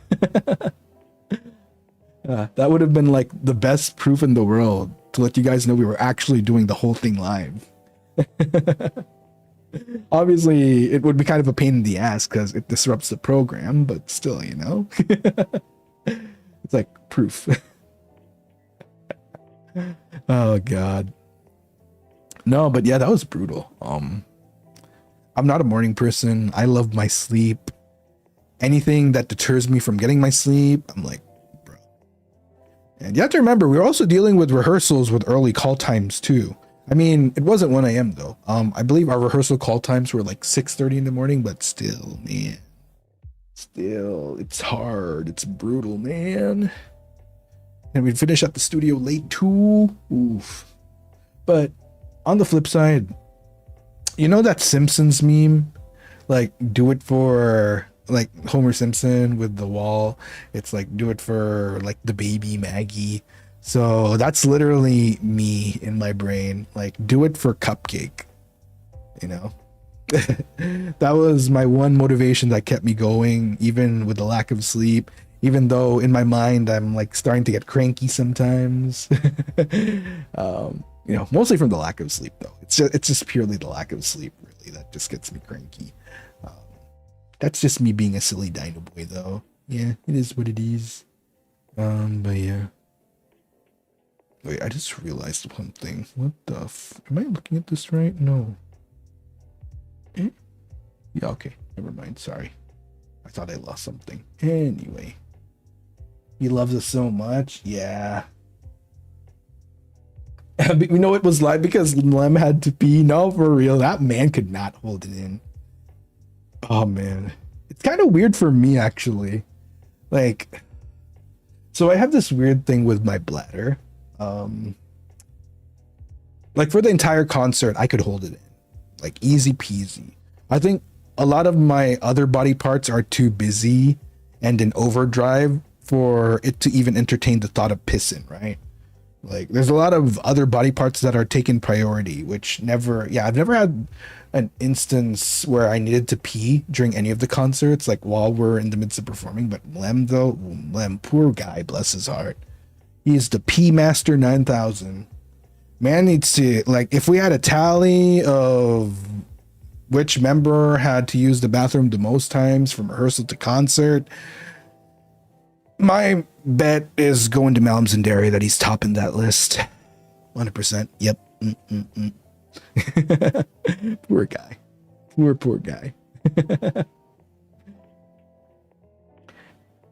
That would have been like the best proof in the world to let you guys know we were actually doing the whole thing live. Obviously, it would be kind of a pain in the ass because it disrupts the program, but still, you know, it's like proof. Oh god. No, but yeah, that was brutal. I'm not a morning person. I love my sleep. Anything that deters me from getting my sleep, I'm like, bro. And you have to remember, we were also dealing with rehearsals with early call times too. I mean, it wasn't 1 a.m. though. I believe our rehearsal call times were like 6:30 in the morning, but still, man. Still, it's hard. It's brutal, man. And we'd finish at the studio late too. Oof. But on the flip side, you know that Simpsons meme? Like, do it for like Homer Simpson with the wall. It's like, do it for like the baby Maggie. So that's literally me in my brain. Like, do it for Cupcake, you know? That was my one motivation that kept me going, even with the lack of sleep, even though in my mind I'm like starting to get cranky sometimes. You know, mostly from the lack of sleep though. It's just purely the lack of sleep really that just gets me cranky. That's just me being a silly Dinoboi though. Yeah, it is what it is. But yeah. Wait, I just realized one thing. What the am I looking at this right? No. Eh? Yeah, okay. Never mind. Sorry. I thought I lost something. Anyway. He loves us so much. Yeah. We know it was live because Lem had to pee. No, for real. That man could not hold it in. Oh, man. It's kind of weird for me, actually. Like, so I have this weird thing with my bladder. Like for the entire concert, I could hold it in. Like easy peasy. I think a lot of my other body parts are too busy and in overdrive for it to even entertain the thought of pissing, right? Like there's a lot of other body parts that are taking priority, which I've never had an instance where I needed to pee during any of the concerts, like while we're in the midst of performing. But Lem, poor guy, bless his heart. He's the Pee Master 9000. Man needs to, like, if we had a tally of which member had to use the bathroom the most times from rehearsal to concert, my bet is going to Malms and Dairy that he's topping that list. 100%. Yep. Poor guy. Poor guy.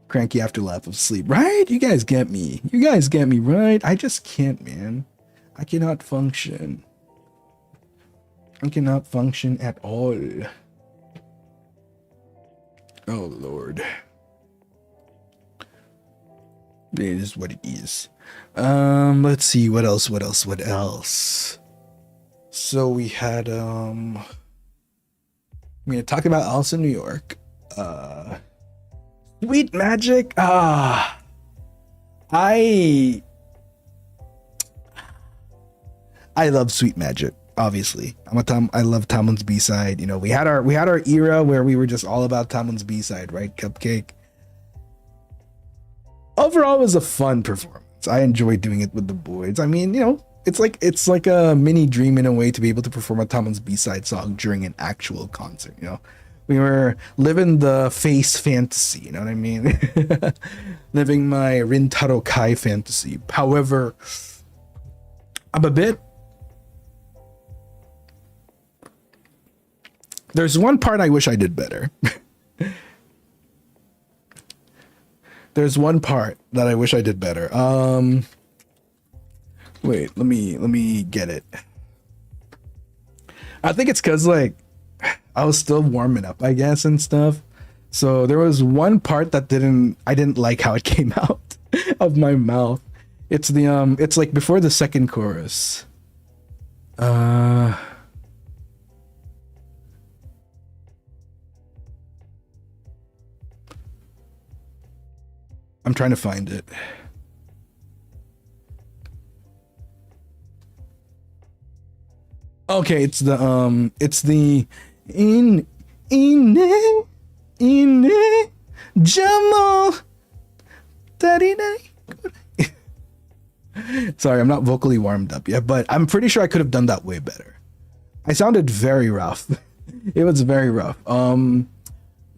Cranky after laugh of sleep. Right? You guys get me. You guys get me, right? I just can't, man. I cannot function. I cannot function at all. Oh, Lord. It is what it is. Let's see. What else? So we had, I'm going to talk about Alice in New York. Sweet Magic. I love Sweet Magic. Obviously, I love Tomlin's B-side. You know, we had our era where we were just all about Tomlin's B-side, right? Cupcake. Overall, it was a fun performance. I enjoyed doing it with the boys. I mean, you know, it's like a mini dream in a way to be able to perform a Tomlin's B-side song during an actual concert. You know, we were living the face fantasy. You know what I mean? Living my Rintaro Kai fantasy. However, there's one part I wish I did better. There's one part that I wish I did better. Wait, let me get it. I think it's because like I was still warming up, I guess, and stuff. So there was one part that I didn't like how it came out of my mouth. It's it's like before the second chorus. I'm trying to find it. Okay, it's the in Jamal Sorry, I'm not vocally warmed up yet, but I'm pretty sure I could have done that way better. I sounded very rough. It was very rough.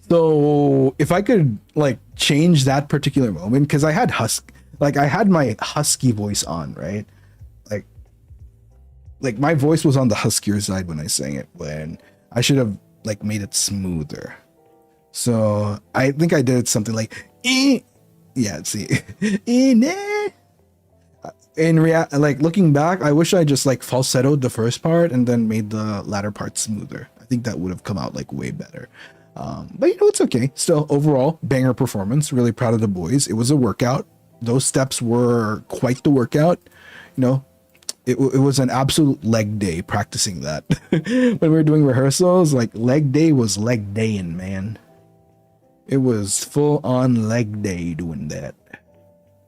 So if I could like change that particular moment, because I had my husky voice on, right? like my voice was on the huskier side when I sang it, when I should have like made it smoother. So I think I did something like yeah, see. Like looking back, I wish I just like falsettoed the first part and then made the latter part smoother. I think that would have come out like way better. But you know, it's okay. Still, overall, banger performance. Really proud of the boys. It was a workout. Those steps were quite the workout. You know, it was an absolute leg day practicing that. When we were doing rehearsals, like leg day was leg daying, man. It was full on leg day doing that.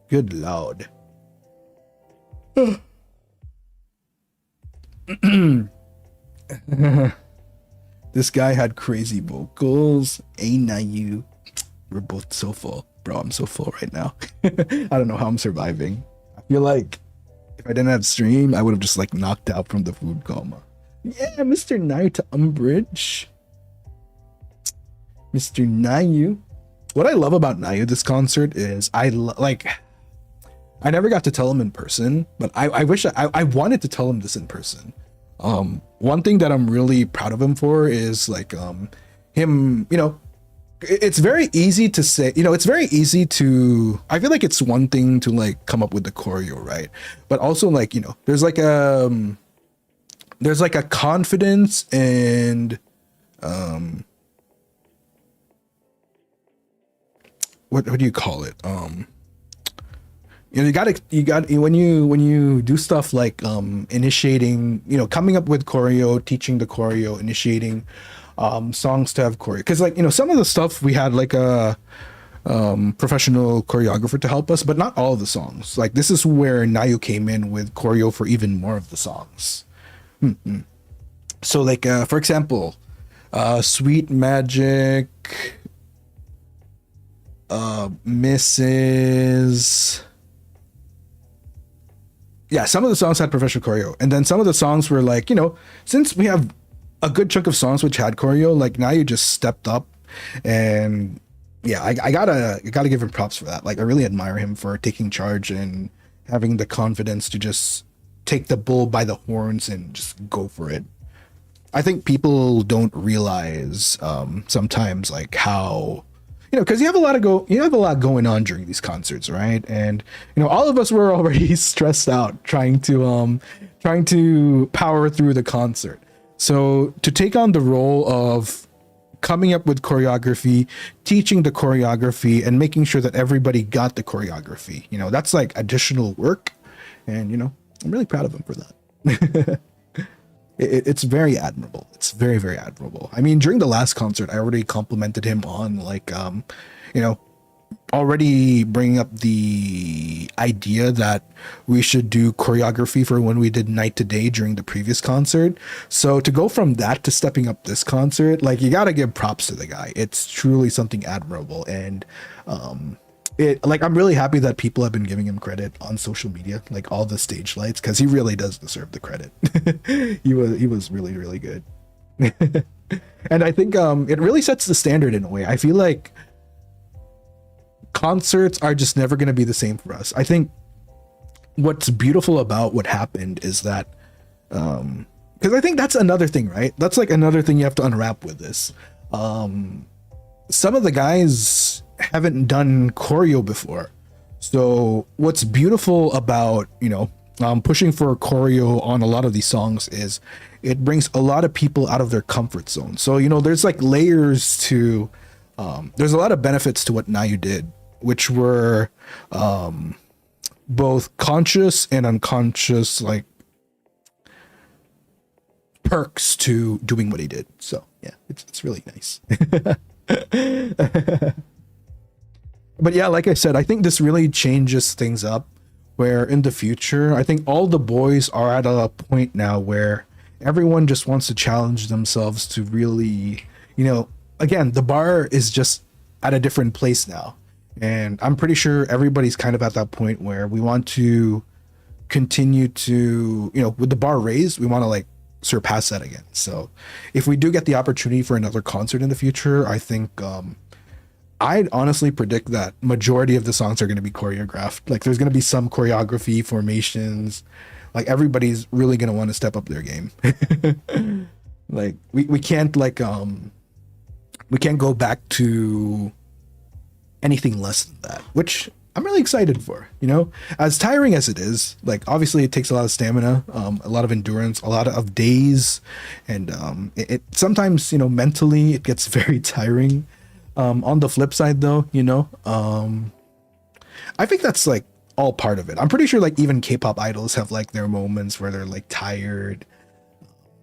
Good Lord. This guy had crazy vocals. Ain't I you? We're both so full. Bro, I'm so full right now. I don't know how I'm surviving. I feel like if I didn't have stream, I would have just like knocked out from the food coma. Yeah, Mr. Nayu to Umbridge. Mr. Nayu. What I love about Nayu this concert is I never got to tell him in person, but I wish I wanted to tell him this in person. One thing that I'm really proud of him for is like him, you know, it's very easy to say, you know, it's very easy to, I feel like it's one thing to like come up with the choreo, right? But also like, you know, there's like a confidence and what do you call it? You know, you got when you do stuff like initiating, you know, coming up with choreo, teaching the choreo, initiating songs to have choreo, because like, you know, some of the stuff we had like a professional choreographer to help us, but not all of the songs. Like this is where Nayu came in with choreo for even more of the songs. So like for example, Sweet Magic, Mrs. Yeah, some of the songs had professional choreo, and then some of the songs were like, you know, since we have a good chunk of songs which had choreo, like now you just stepped up, and yeah, I gotta give him props for that. Like I really admire him for taking charge and having the confidence to just take the bull by the horns and just go for it. I think people don't realize sometimes like how, you know, because you have a lot going on during these concerts, right? And you know, all of us were already stressed out trying to power through the concert. So to take on the role of coming up with choreography, teaching the choreography, and making sure that everybody got the choreography, you know, that's like additional work, and you know, I'm really proud of him for that. It's very admirable. It's very, very admirable. I mean, during the last concert, I already complimented him on like, you know, already bringing up the idea that we should do choreography for when we did Night to Day during the previous concert. So to go from that to stepping up this concert, like you got to give props to the guy. It's truly something admirable. And, I'm really happy that people have been giving him credit on social media, like all the stage lights, because he really does deserve the credit. he was really, really good. And I think it really sets the standard in a way. I feel like concerts are just never going to be the same for us. I think what's beautiful about what happened is that because I think that's another thing, right? That's like another thing you have to unwrap with this. Some of the guys haven't done choreo before, so what's beautiful about, you know, pushing for choreo on a lot of these songs is it brings a lot of people out of their comfort zone. So you know, there's like layers to there's a lot of benefits to what Nayu did, which were both conscious and unconscious like perks to doing what he did. So yeah, it's really nice. But yeah, like I said, I think this really changes things up, where in the future, I think all the boys are at a point now where everyone just wants to challenge themselves to really, you know, again, the bar is just at a different place now. And I'm pretty sure everybody's kind of at that point where we want to continue to, you know, with the bar raised, we want to like surpass that again. So if we do get the opportunity for another concert in the future, I think I'd honestly predict that majority of the songs are going to be choreographed. Like there's going to be some choreography, formations, like everybody's really gonna want to step up their game. Like we can't like we can't go back to anything less than that, which I'm really excited for. You know, as tiring as it is, like obviously it takes a lot of stamina, a lot of endurance, a lot of days, and it sometimes, you know, mentally it gets very tiring. On the flip side though, you know, I think that's like all part of it. I'm pretty sure like even K-pop idols have like their moments where they're like tired,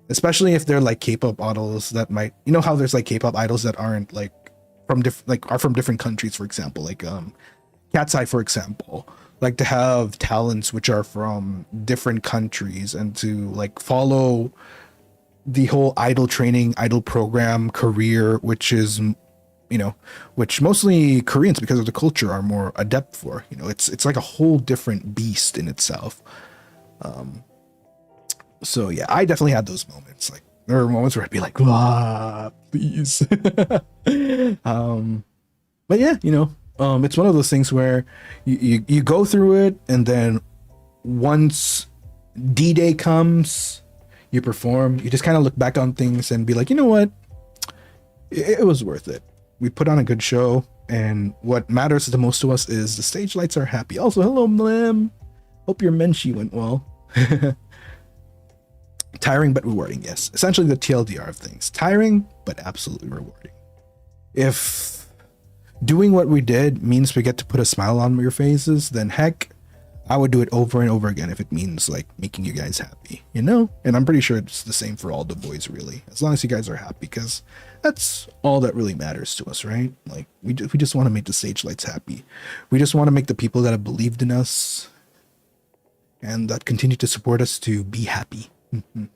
especially if they're like K-pop idols that might, you know how there's like K-pop idols that aren't like from are from different countries, for example, like Cat's Eye, for example, like to have talents which are from different countries and to like follow the whole idol training, idol program career, which is, you know, which mostly Koreans, because of the culture, are more adept for. You know, it's like a whole different beast in itself. So yeah, I definitely had those moments. Like there were moments where I'd be like, ah, please. But yeah, you know, it's one of those things where you go through it, and then once D-Day comes, you perform. You just kind of look back on things and be like, you know what, it was worth it. We put on a good show, and what matters the most to us is the stage lights are happy. Also, hello, Mlim. Hope your Menshi went well. Tiring but rewarding, yes. Essentially the TLDR of things. Tiring, but absolutely rewarding. If doing what we did means we get to put a smile on your faces, then heck, I would do it over and over again if it means like making you guys happy, you know? And I'm pretty sure it's the same for all the boys, really. As long as you guys are happy, because that's all that really matters to us, right? Like we just want to make the stage lights happy. We just want to make the people that have believed in us and that continue to support us to be happy. You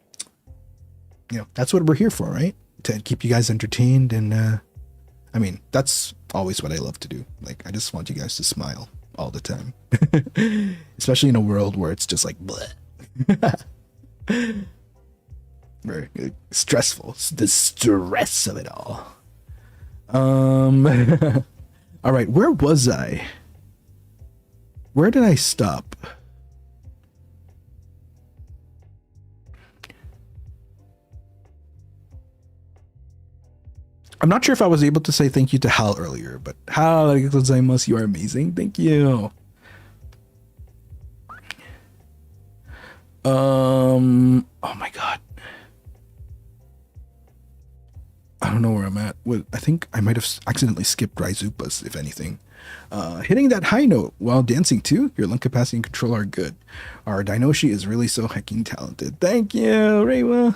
know, that's what we're here for, right? To keep you guys entertained. And I mean, that's always what I love to do. Like, I just want you guys to smile all the time. Especially in a world where it's just like bleh. Very stressful. It's the stress of it all. All right, where was I? Where did I stop? I'm not sure if I was able to say thank you to Hal earlier, but Hal, arigatou gozaimasu, you are amazing. Thank you. Oh my god. I don't know where I'm at. I think I might have accidentally skipped Raizupas, if anything. Hitting that high note while dancing too. Your lung capacity and control are good. Our Dinoshi is really so hecking talented. Thank you, Reiwa.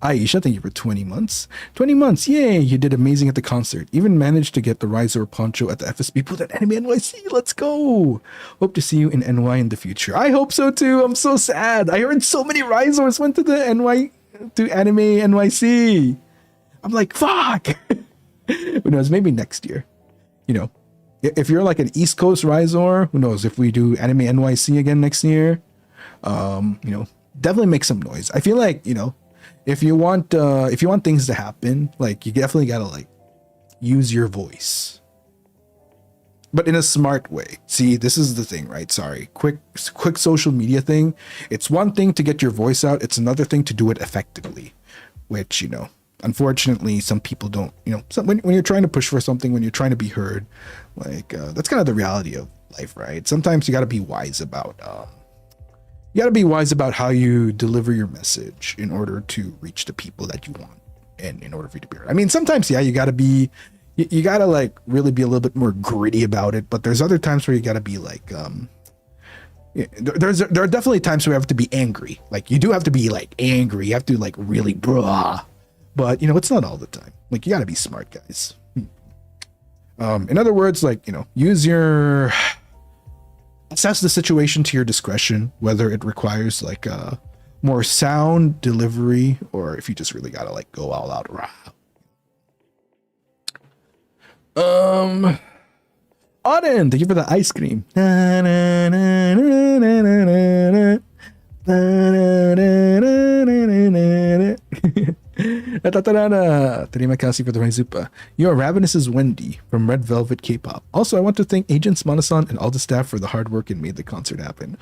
Aisha, thank you for 20 months. 20 months, yay! You did amazing at the concert. Even managed to get the Riser poncho at the FSB booth at Anime NYC. Let's go! Hope to see you in NY in the future. I hope so too. I'm so sad. I heard so many Risers went to the to Anime NYC. I'm like, fuck! Who knows? Maybe next year. You know, if you're like an East Coast Riser, who knows? If we do Anime NYC again next year, you know, definitely make some noise. I feel like, you know, if you want things to happen, like you definitely gotta like use your voice, but in a smart way. See, this is the thing, right? Sorry, quick social media thing. It's one thing to get your voice out. It's another thing to do it effectively, which, you know, unfortunately some people don't, you know, when you're trying to push for something, when you're trying to be heard, like that's kind of the reality of life, right? Sometimes you got to be wise about how you deliver your message in order to reach the people that you want and in order for you to be heard. I mean, sometimes, yeah, you gotta like really be a little bit more gritty about it, but there's other times where you gotta be like, there are definitely times where you have to be angry. Like you do have to be like angry. You have to like really bruh, but you know, it's not all the time. Like you gotta be smart, guys. In other words, like, you know, assess the situation to your discretion, whether it requires like a more sound delivery or if you just really gotta like go all out raw. Auden, thank you for the ice cream. Tatarana. Terima kasih for the Raizupa. You are ravenous as Wendy from Red Velvet K-pop. Also, I want to thank Agents Manasan and all the staff for the hard work and made the concert happen.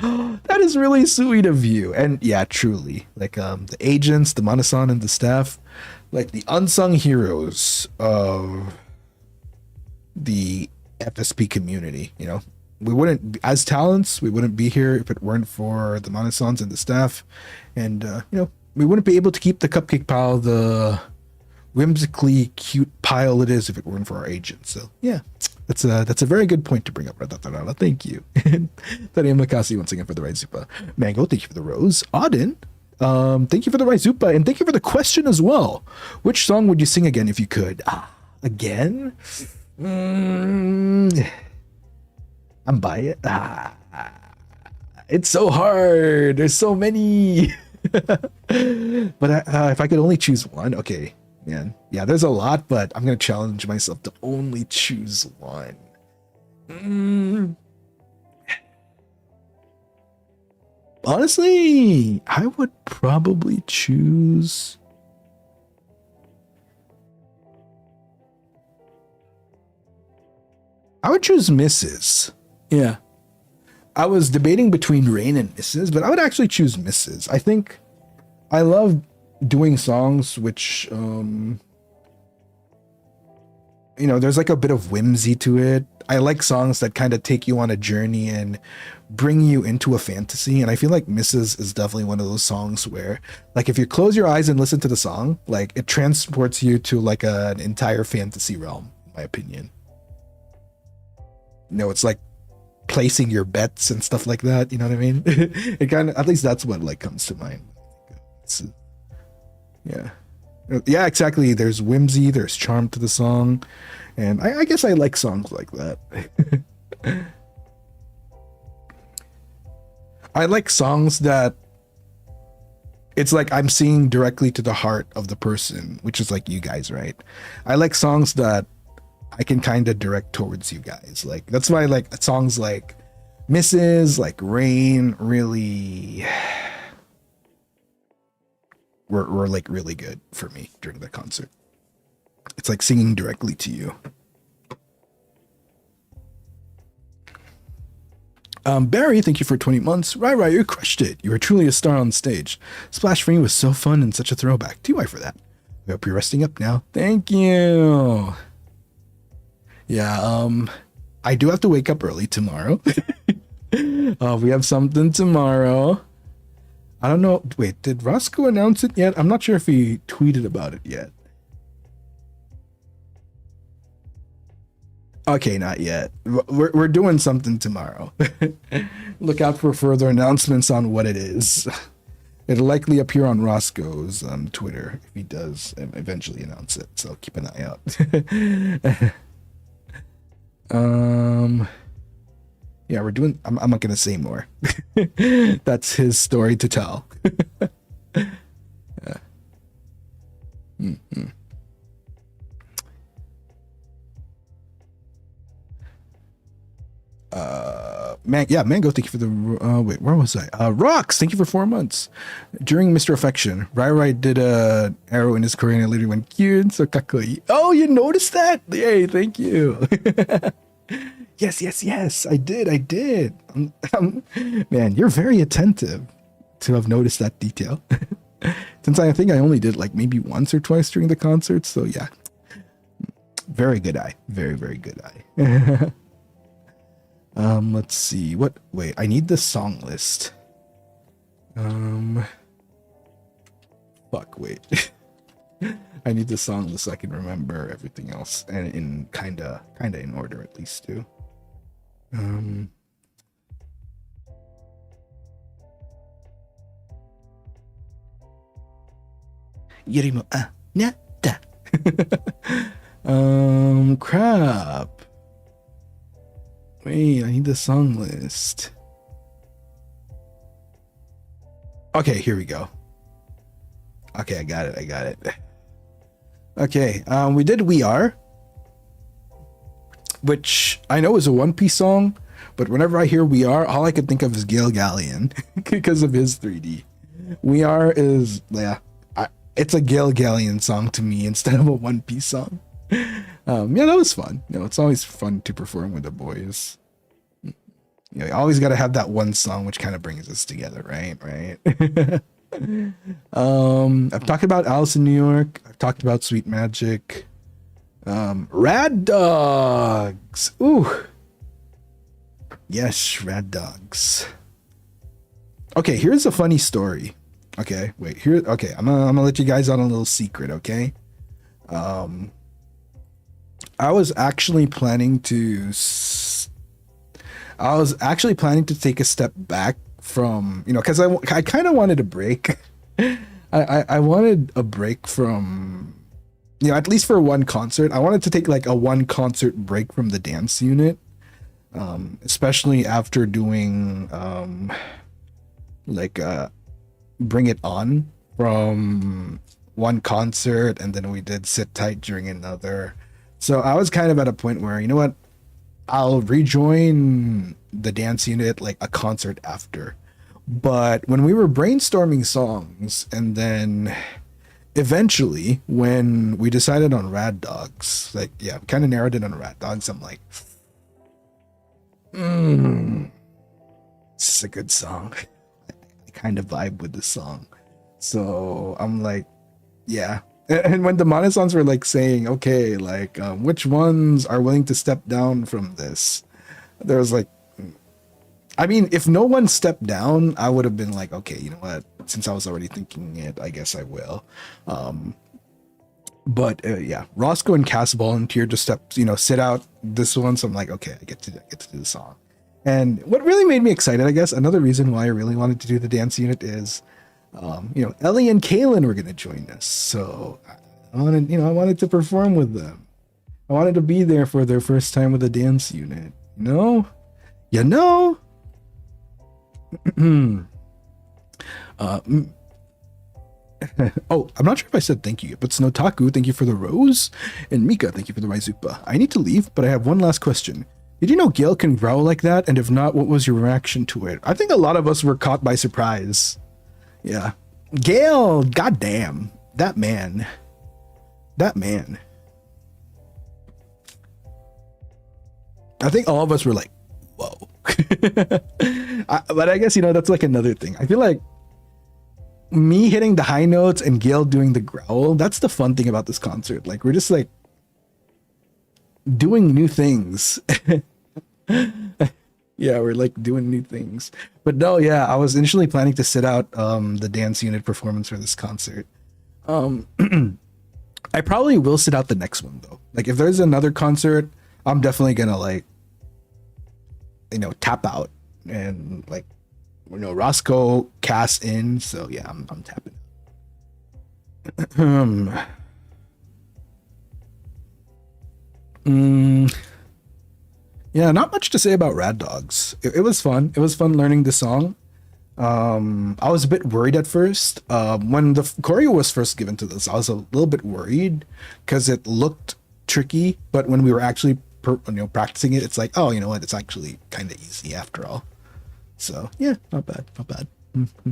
That is really sweet of you. And yeah, truly, like the agents, the Manasan, and the staff, like the unsung heroes of the FSP community. You know, we wouldn't, as talents, we wouldn't be here if it weren't for the Manasans and the staff, and you know, we wouldn't be able to keep the cupcake pile the whimsically cute pile it is if it weren't for our agents. So yeah, that's a very good point to bring up. Thank you. Tarima Makasi once again for the Raizupa. Mango, thank you for the rose. Auden, thank you for the Raizupa, and thank you for the question as well. Which song would you sing again if you could? Again? I'm biased. It's so hard. There's so many. But if I could only choose one, okay, man. Yeah, there's a lot, but I'm gonna challenge myself to only choose one. Honestly, I would probably choose. I would choose Mrs. Yeah. I was debating between Rain and Mrs., but I would actually choose Mrs. I think I love doing songs which, you know, there's like a bit of whimsy to it. I like songs that kind of take you on a journey and bring you into a fantasy. And I feel like Mrs. is definitely one of those songs where, like, if you close your eyes and listen to the song, like, it transports you to like an entire fantasy realm, in my opinion. You know, it's like placing your bets and stuff like that. You know what I mean? It kind of, at least that's what like comes to mind. Yeah, exactly. There's whimsy, there's charm to the song, and I guess I like songs like that. I like songs that it's like I'm singing directly to the heart of the person, which is like you guys, right? I like songs that I can kind of direct towards you guys. Like, that's why I like songs like Mrs., like Rain, really were like really good for me during the concert. It's like singing directly to you. Barry, thank you for 20 months. Rai, you crushed it. You were truly a star on stage. Splash for me was so fun and such a throwback. TY for that. I hope you're resting up now. Thank you. Yeah, I do have to wake up early tomorrow. We have something tomorrow. I don't know. Wait, did Roscoe announce it yet? I'm not sure if he tweeted about it yet. Okay, not yet. We're doing something tomorrow. Look out for further announcements on what it is. It'll likely appear on Roscoe's Twitter if he does eventually announce it. So keep an eye out. Yeah, we're doing, I'm not gonna say more. That's his story to tell. Mango, thank you for the wait, where was I? Rocks, thank you for 4 months. During Mr. Affection, Rai did a arrow in his career and it literally went cute, so kakoi. Oh, you noticed that? Yay, thank you. Yes, I did. Man, you're very attentive to have noticed that detail. Since I think I only did like maybe once or twice during the concert, so yeah. Very good eye. Very good eye. Let's see. Wait, I need the song list. Wait. I need the song list so I can remember everything else, and in kinda in order at least too. Yorimo nata. Crap. Wait, I need the song list. Okay, here we go. Okay, I got it. Okay, we did We Are, which I know is a One Piece song, but whenever I hear We Are, all I can think of is Gale Galleon because of his 3D. We Are is, yeah, it's a Gale Galleon song to me instead of a One Piece song. Yeah, that was fun. It's always fun to perform with the boys. You always got to have that one song which kind of brings us together, right? I've talked about Alice in New York. I've talked about Sweet Magic. Rad Dogs. Ooh. Yes, Rad Dogs. Okay, here's a funny story. Okay, wait. Okay, I'm gonna let you guys on a little secret. Okay. I was actually planning to take a step back from, because I kind of wanted a break. I wanted a break from, at least for one concert. I wanted to take like a one concert break from the dance unit, especially after doing Bring It On from one concert, and then we did Sit Tight during another. So I was kind of at a point where, you know what, I'll rejoin the dance unit like a concert after. But when we were brainstorming songs, and then eventually when we decided on Rad Dogs, we kind of narrowed it on Rad Dogs. I'm like, this is a good song. I kind of vibe with the song. So I'm like, yeah. And when the Monosons were like saying, okay, which ones are willing to step down from this? There was like, I mean, if no one stepped down, I would have been like, okay, you know what? Since I was already thinking it, I guess I will. But yeah, Roscoe and Cass volunteered to sit out this one. So I'm like, okay, I get to do the song. And what really made me excited, I guess, another reason why I really wanted to do the dance unit is, Ellie and Kaylin were going to join us. So I wanted to perform with them. I wanted to be there for their first time with the dance unit. Oh, I'm not sure if I said thank you, but Snotaku, thank you for the rose. And Mika, thank you for the Raizupa. I need to leave, but I have one last question. Did you know Gale can growl like that? And if not, what was your reaction to it? I think a lot of us were caught by surprise. Yeah. Gale, goddamn. That man. I think all of us were like, whoa. But I guess, that's like another thing. I feel like me hitting the high notes and Gale doing the growl, that's the fun thing about this concert. Like, we're just like doing new things. Yeah, we're like doing new things. But no, yeah, I was initially planning to sit out the dance unit performance for this concert. I probably will sit out the next one though. Like, if there's another concert, I'm definitely gonna tap out and Roscoe Cass in. So yeah, I'm tapping. Yeah, not much to say about Rad Dogs. It was fun. It was fun learning the song. I was a bit worried at first. When the choreo was first given to this, I was a little bit worried because it looked tricky. But when we were actually practicing it, it's like, oh, you know what? It's actually kind of easy after all. So yeah, not bad. Mm-hmm.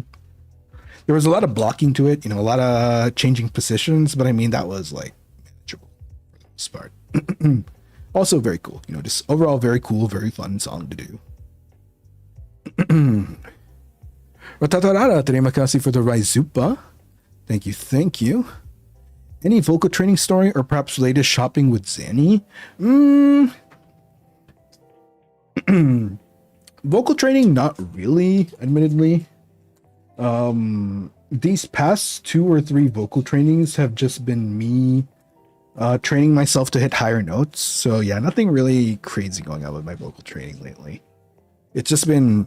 There was a lot of blocking to it, a lot of changing positions, but I mean, that was like manageable for the most part. Also very cool, just overall very cool, very fun song to do. Ratatarara, terima kasih for the Raizupa. Thank you. Any vocal training story or perhaps latest shopping with Zanny? Vocal training, not really, admittedly. These past 2 or 3 vocal trainings have just been me training myself to hit higher notes. So yeah, nothing really crazy going on with my vocal training lately. It's just been,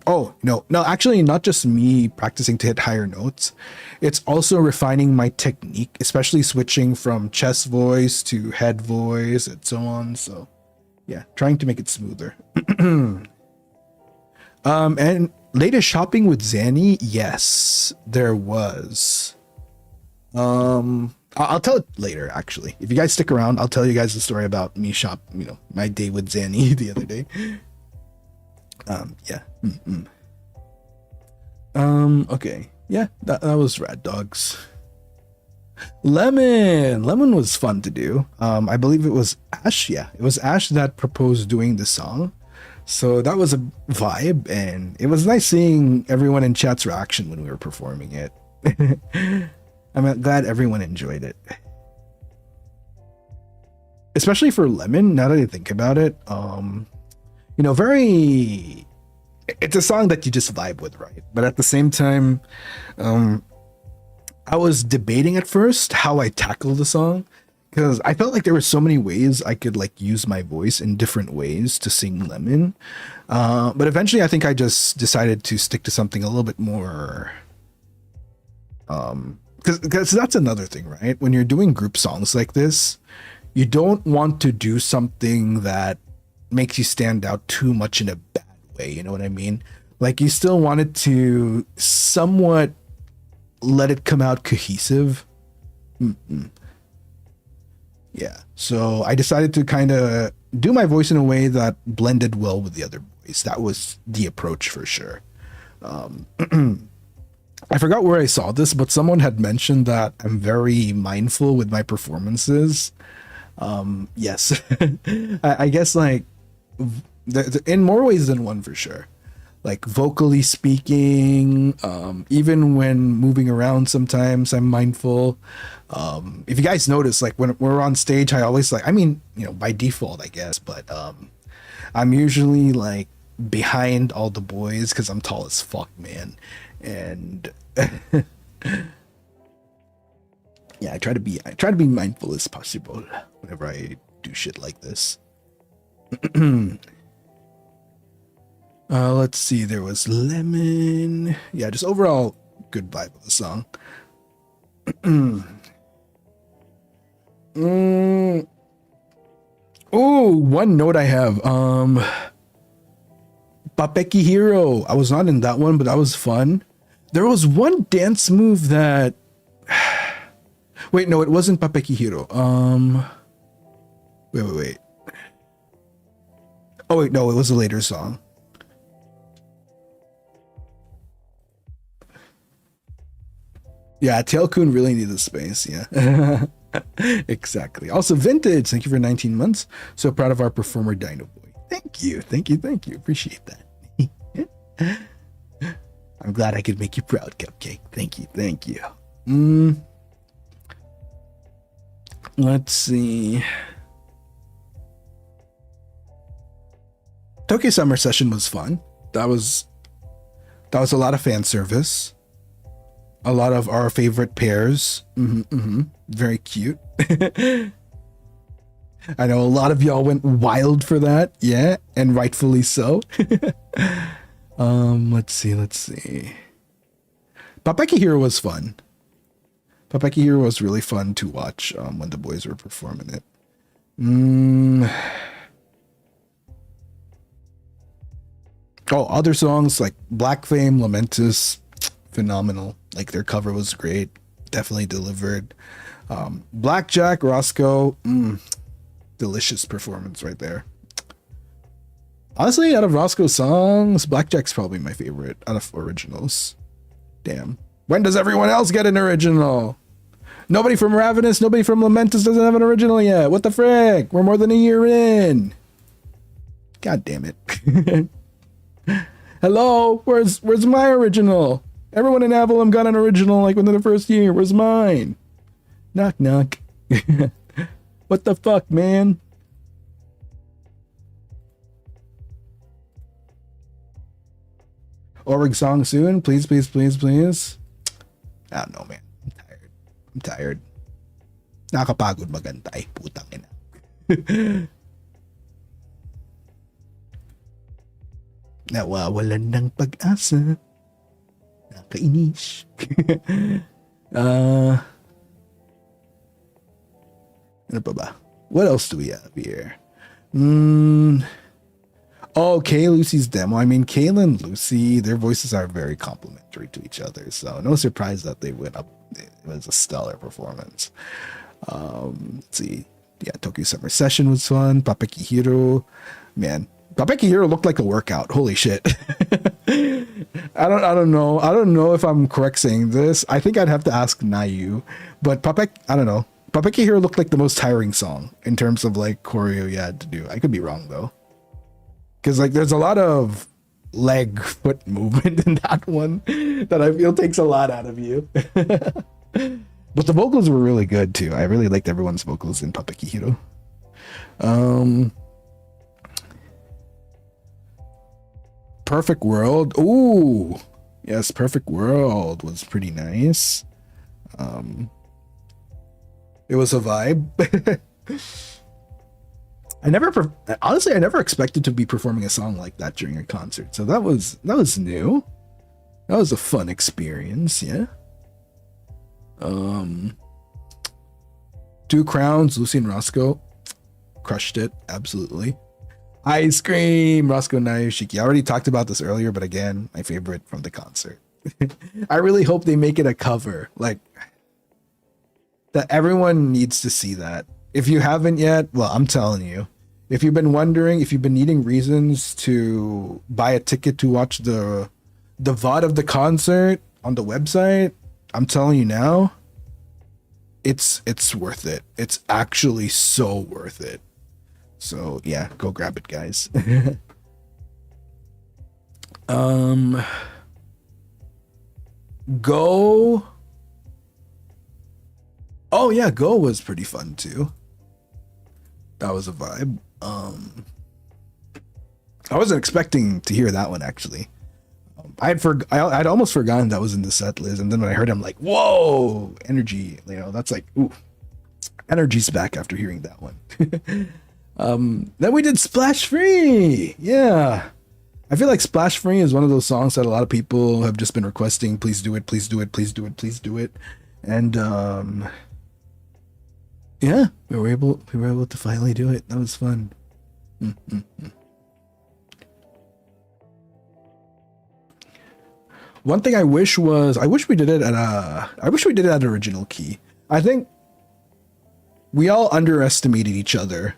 actually not just me practicing to hit higher notes. It's also refining my technique, especially switching from chest voice to head voice and so on. So yeah, trying to make it smoother. And latest shopping with Zanny, yes, there was. I'll tell it later, actually. If you guys stick around, I'll tell you guys the story about me my day with Zanny the other day. Yeah. Okay. Yeah, that was Rad Dogs. Lemon was fun to do. I believe it was Ash. Yeah, it was Ash that proposed doing the song. So that was a vibe, and it was nice seeing everyone in chat's reaction when we were performing it. I'm glad everyone enjoyed it. Especially for Lemon, now that I think about it, very, it's a song that you just vibe with, right? But at the same time, I was debating at first how I tackle the song, because I felt like there were so many ways I could like use my voice in different ways to sing Lemon. But eventually I think I just decided to stick to something a little bit more, because that's another thing, right? When you're doing group songs like this, you don't want to do something that makes you stand out too much in a bad way. You know what I mean? Like you still want it to somewhat let it come out cohesive. Yeah. So I decided to kind of do my voice in a way that blended well with the other voice. That was the approach for sure. I forgot where I saw this, but someone had mentioned that I'm very mindful with my performances. Yes. I guess like in more ways than one for sure. Like vocally speaking, even when moving around, sometimes I'm mindful. If you guys notice, like when we're on stage, I always like, I mean, by default, I guess, but I'm usually like behind all the boys because I'm tall as fuck, man. And yeah, I try to be mindful as possible whenever I do shit like this. Let's see, there was Lemon. Yeah, just overall good vibe of the song. Oh, one note I have. Papeki Hero. I was not in that one, but that was fun. There was one dance move that wait, no, it wasn't Papeki Hero. Wait. Oh wait, no, it was a later song. Yeah, Tailcoon really needed space, yeah. Exactly. Also, Vintage, thank you for 19 months. So proud of our performer, Dinoboi. Thank you. Appreciate that. I'm glad I could make you proud, Cupcake. Thank you. Let's see. Tokyo Summer Session was fun. That was a lot of fan service. A lot of our favorite pairs. Very cute. I know a lot of y'all went wild for that. Yeah, and rightfully so. Let's see. Papeki Hero was fun. Papeki Hero was really fun to watch when the boys were performing it. Oh, other songs like Black Fame, Lamentus, phenomenal. Like their cover was great. Definitely delivered. Blackjack, Roscoe, delicious performance right there. Honestly, out of Roscoe's songs, Blackjack's probably my favorite out of originals. Damn. When does everyone else get an original? Nobody from Ravenous, nobody from Lamentus doesn't have an original yet. What the frick? We're more than a year in. God damn it. Hello? Where's my original? Everyone in Avalon got an original like within the first year. Where's mine? Knock knock. What the fuck, man? Org song soon, please. I don't know, man. I'm tired. Nakakapagod magantay, putang ina. Nawawalan ng pag-asa. Nakainis. Ano pa ba? What else do we have here? Oh, Kay Lucy's demo. I mean, Kayla and Lucy, their voices are very complementary to each other. So no surprise that they went up. It was a stellar performance. Let's see. Yeah, Tokyo Summer Session was fun. Papeki Hero. Man, Papeki Hero looked like a workout. Holy shit. I don't know if I'm correct saying this. I think I'd have to ask Nayu, but Papek, I don't know. Papeki Hero looked like the most tiring song in terms of like choreo you had to do. I could be wrong though, because like there's a lot of leg foot movement in that one that I feel takes a lot out of you. But the vocals were really good too. I really liked everyone's vocals in Papeki Hero. Perfect World. Ooh, yes, Perfect World was pretty nice. It was a vibe. Honestly, I never expected to be performing a song like that during a concert. So that was new. That was a fun experience, yeah. Two Crowns, Lucy and Roscoe crushed it, absolutely. Ice Cream, Roscoe Nayushiki. I already talked about this earlier, but again, my favorite from the concert. I really hope they make it a cover. Like, that everyone needs to see that. If you haven't yet, well, I'm telling you. If you've been wondering, if you've been needing reasons to buy a ticket to watch the VOD of the concert on the website, I'm telling you now, it's worth it. It's actually so worth it. So yeah, go grab it, guys. Go. Oh yeah, Go was pretty fun too. That was a vibe. I wasn't expecting to hear that one actually. I'd almost forgotten that was in the set list, and then when I heard it, I'm like, whoa, energy. You know, that's like, ooh, energy's back after hearing that one. Then we did Splash Free. Yeah. I feel like Splash Free is one of those songs that a lot of people have just been requesting, please do it, please do it, please do it, please do it. And yeah, we were able to finally do it. That was fun. One thing I wish we did it at original key. I think we all underestimated each other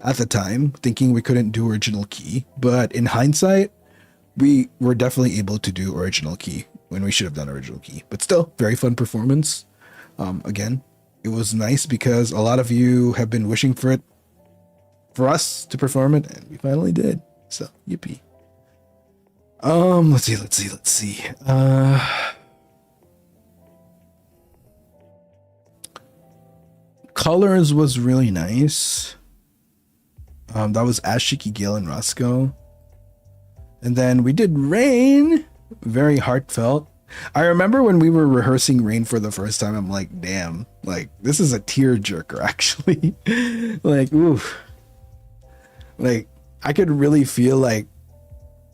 at the time, thinking we couldn't do original key, but in hindsight, we were definitely able to do original key when we should have done original key. But still, very fun performance. Again, it was nice because a lot of you have been wishing for us to perform it, and we finally did. So, yippee. Let's see. Colors was really nice. That was Ashiki, Gale, and Roscoe. And then we did Rain. Very heartfelt. I remember when we were rehearsing Rain for the first time, I'm like, damn, like, this is a tearjerker, actually. Like, oof. Like, I could really feel, like,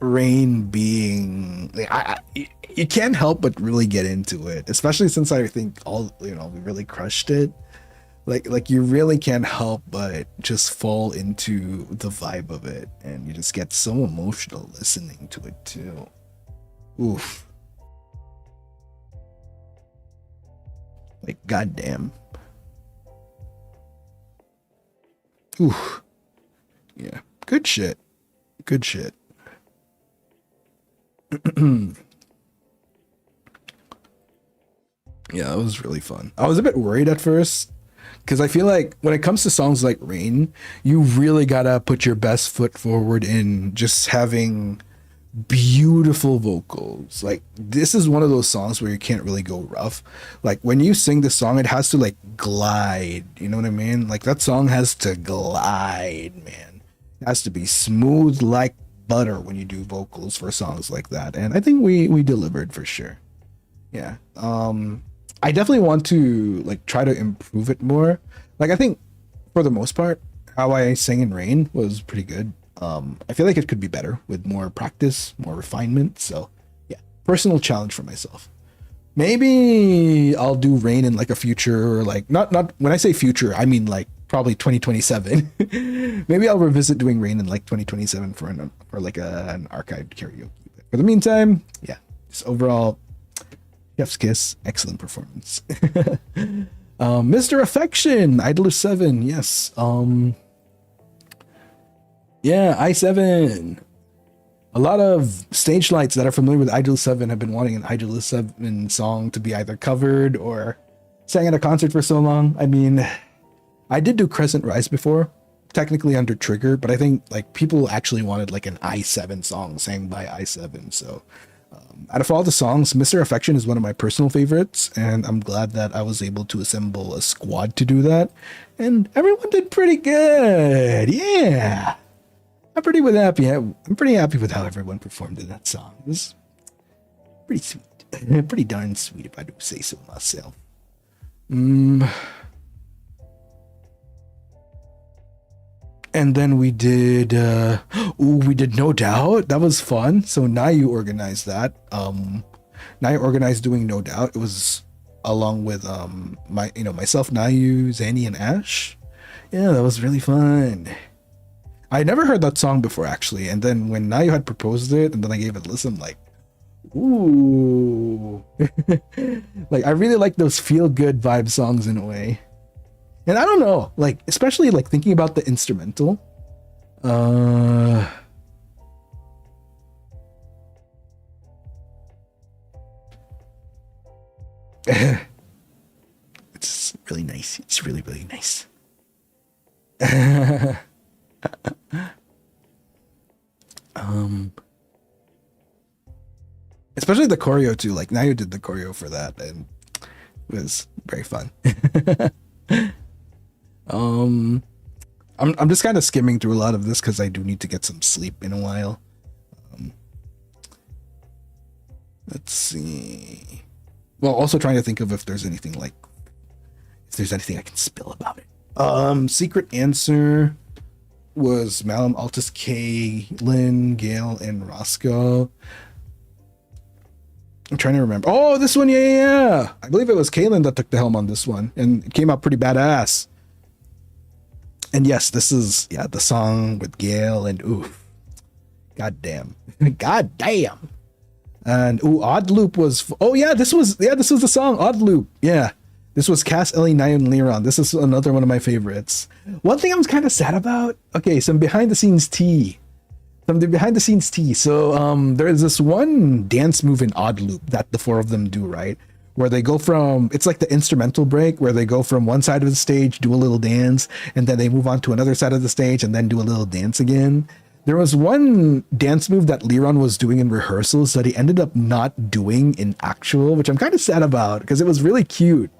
Rain being... you can't help but really get into it. Especially since I think we really crushed it. Like you really can't help but just fall into the vibe of it, and you just get so emotional listening to it too. Oof. Like, goddamn. Oof. Yeah. Good shit. Good shit. Yeah, it was really fun. I was a bit worried at first, because I feel like when it comes to songs like Rain, you really gotta put your best foot forward in just having beautiful vocals. Like, this is one of those songs where you can't really go rough. Like, when you sing the song, it has to like glide. You know what I mean? Like, that song has to glide, man. It has to be smooth like butter when you do vocals for songs like that. And I think we delivered for sure. Yeah. I definitely want to like try to improve it more. Like, I think for the most part, how I sang in Rain was pretty good. I feel like it could be better with more practice, more refinement. So yeah, personal challenge for myself. Maybe I'll do Rain in like a future, like not when I say future, I mean like probably 2027. Maybe I'll revisit doing Rain in like 2027 for an archived karaoke. But for the meantime, yeah, just overall, chef's kiss, excellent performance. Mr. Affection, Idler 7, yes. Yeah, I7. A lot of stage lights that are familiar with Idol 7 have been wanting an Idol 7 song to be either covered or sang at a concert for so long. I mean, I did do Crescent Rise before, technically under Trigger, but I think like people actually wanted like an I7 song sang by I7. So out of all the songs, Mr. Affection is one of my personal favorites, and I'm glad that I was able to assemble a squad to do that. And everyone did pretty good. Yeah. I'm pretty happy with how everyone performed in that song. It was pretty sweet. Pretty darn sweet if I do say so myself. And then we did we did No Doubt. That was fun. So Nayu organized that. Nayu organized doing No Doubt. It was along with myself, Nayu, Zanny, and Ash. Yeah, that was really fun. I never heard that song before actually, and then when Nayu had proposed it and then I gave it a listen, I'm like, ooh. Like I really like those feel good vibe songs in a way. And I don't know, like, especially like thinking about the instrumental. It's really nice. It's really, really nice. Especially the choreo too. Like Nayu did the choreo for that, and it was very fun. I'm just kind of skimming through a lot of this because I do need to get some sleep in a while. Let's see. Well, also trying to think of if there's anything I can spill about it. Secret answer was Malum, Altus, K, Lynn, Gale, and Roscoe. I'm trying to remember. Oh, this one, yeah. I believe it was Kaylin that took the helm on this one, and it came out pretty badass. And yes, this is the song with Gale and oof. God damn. God damn. And Odd Loop was this was the song Odd Loop. Yeah. This was Cass, Ellie, Nayu, and Liron. This is another one of my favorites. One thing I'm kind of sad about. Okay, some behind the scenes tea. So there is this one dance move in Odd Loop that the four of them do, right? Where they go from, it's like the instrumental break where they go from one side of the stage, do a little dance, and then they move on to another side of the stage and then do a little dance again. There was one dance move that Liron was doing in rehearsals that he ended up not doing in actual, which I'm kind of sad about because it was really cute.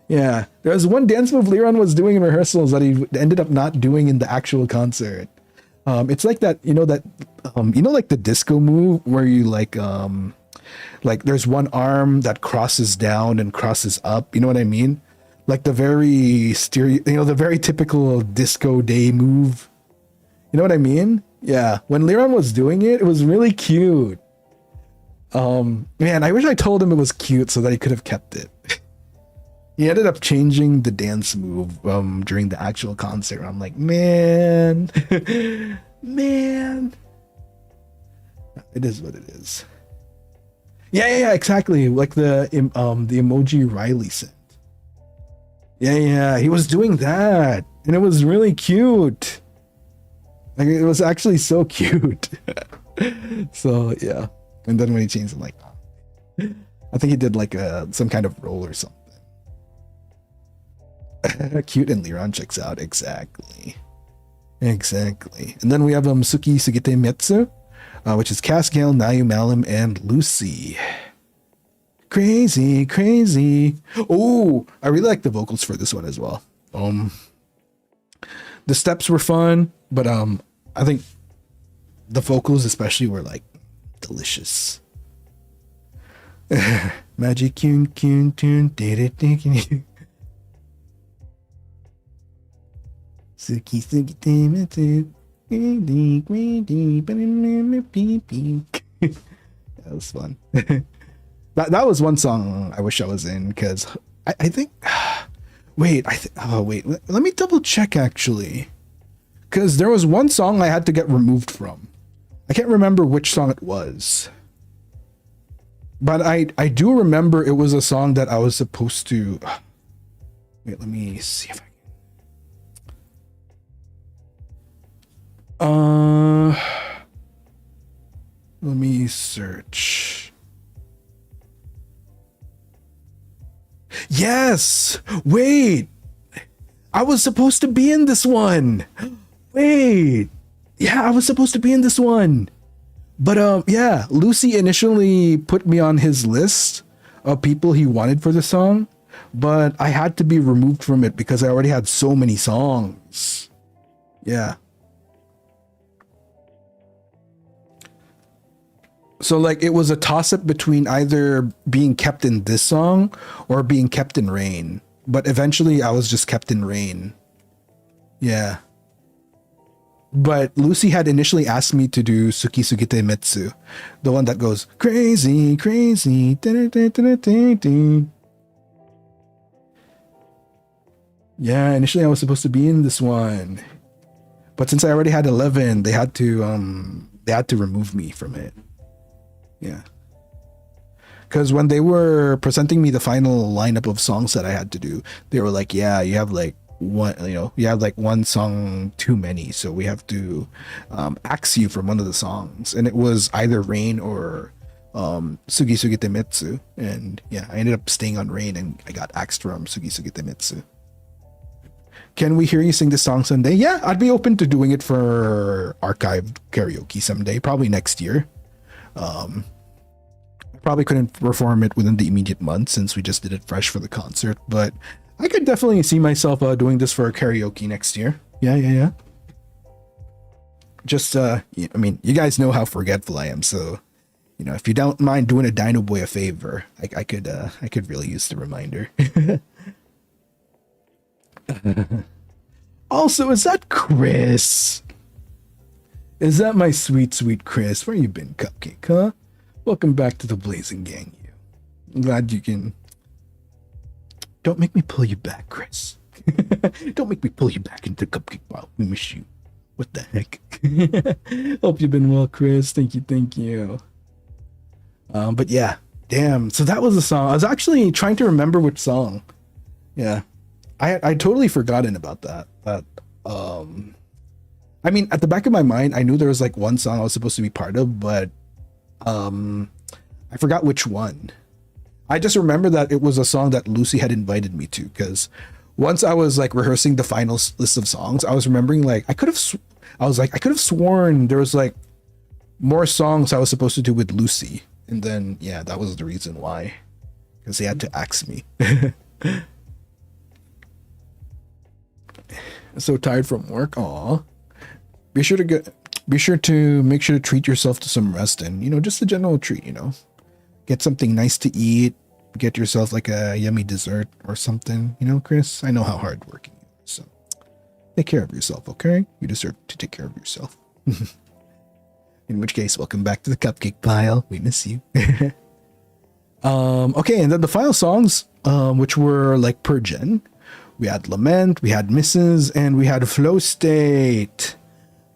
Yeah, there was one dance move Liron was doing in rehearsals that he ended up not doing in the actual concert. It's like that, like the disco move where you like there's one arm that crosses down and crosses up. You know what I mean? Like the very the very typical disco day move. You know what I mean? Yeah. When Liron was doing it, it was really cute. Man, I wish I told him it was cute so that he could have kept it. He ended up changing the dance move during the actual concert. I'm like, man, man. It is what it is. Yeah, exactly. Like the emoji Riley sent. Yeah, he was doing that, and it was really cute. Like it was actually so cute. So yeah, and then when he changed, I'm like, I think he did like some kind of roll or something. Cute and Liron checks out. Exactly. And then we have Suki Sugite Metsu, which is Cass, Gale, Nayu, Malum, and Lucy. Crazy. Oh, I really like the vocals for this one as well. The steps were fun, but I think the vocals especially were like delicious. Magic tune did it thinking. Suki that was fun. that was one song I wish I was in because I think wait let me double check actually, because there was one song I had to get removed from. I can't remember which song it was, but I do remember it was a song that I was supposed to wait, let me see if I Let me search. Yes! Wait! I was supposed to be in this one! Wait! Yeah, I was supposed to be in this one! But yeah, Lucy initially put me on his list of people he wanted for the song, but I had to be removed from it because I already had so many songs. Yeah. So like it was a toss up between either being kept in this song or being kept in Rain. But eventually I was just kept in Rain. Yeah. But Lucy had initially asked me to do Suki Sugite Metsu, the one that goes crazy, crazy. Yeah, initially I was supposed to be in this one. But since I already had 11, they had to remove me from it. Yeah. Because when they were presenting me the final lineup of songs that I had to do, they were like, yeah, you have like one song too many, so we have to axe you from one of the songs. And it was either Rain or Sugi Sugite Metsu. And yeah, I ended up staying on Rain and I got axed from Sugi Sugite Metsu. Can we hear you sing this song someday? Yeah, I'd be open to doing it for archived karaoke someday, probably next year. I probably couldn't perform it within the immediate month since we just did it fresh for the concert, but I could definitely see myself doing this for karaoke next year. Yeah. Just, I mean, you guys know how forgetful I am, so, you know, if you don't mind doing a Dinoboi a favor, I could really use the reminder. Also, is that Chris? Is that my sweet, sweet Chris? Where you been, Cupcake, huh? Welcome back to the Blazing Gang, you. I'm glad you can... Don't make me pull you back, Chris. Don't make me pull you back into the Cupcake pile. We miss you. What the heck? Hope you've been well, Chris. Thank you. But yeah, damn. So that was the song. I was actually trying to remember which song. Yeah. I totally forgotten about that. But I mean, at the back of my mind, I knew there was like one song I was supposed to be part of, but I forgot which one. I just remember that it was a song that Lucy had invited me to, because once I was like rehearsing the final list of songs, I was remembering like I could have sworn there was like more songs I was supposed to do with Lucy, and then yeah, that was the reason why, because they had to axe me. So tired from work. Aw. Be sure to make sure to treat yourself to some rest and, you know, just a general treat, you know. Get something nice to eat. Get yourself like a yummy dessert or something, you know, Chris. I know how hardworking you are, so take care of yourself, okay? You deserve to take care of yourself. In which case, welcome back to the Cupcake pile. We miss you. Okay, and then the final songs, which were like per gen. We had Lament, we had Misses, and we had Flow State.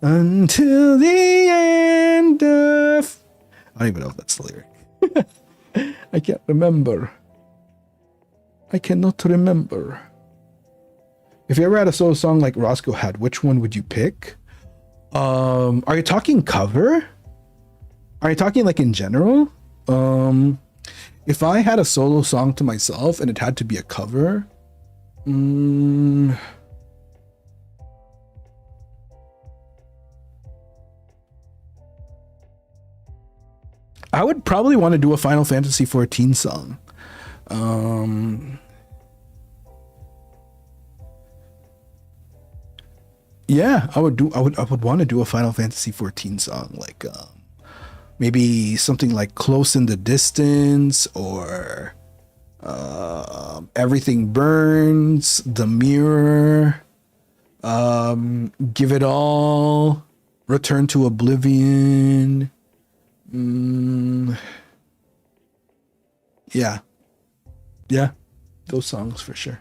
Until the end of... I don't even know if that's the lyric. I can't remember. I cannot remember. If you ever had a solo song like Roscoe had, which one would you pick? Are you talking cover? Are you talking like in general? If I had a solo song to myself and it had to be a cover... I would probably want to do a Final Fantasy XIV song. Yeah, I would want to do a Final Fantasy XIV song, like maybe something like Close in the Distance, or Everything Burns, The Mirror, Give It All, Return to Oblivion. Yeah, those songs for sure.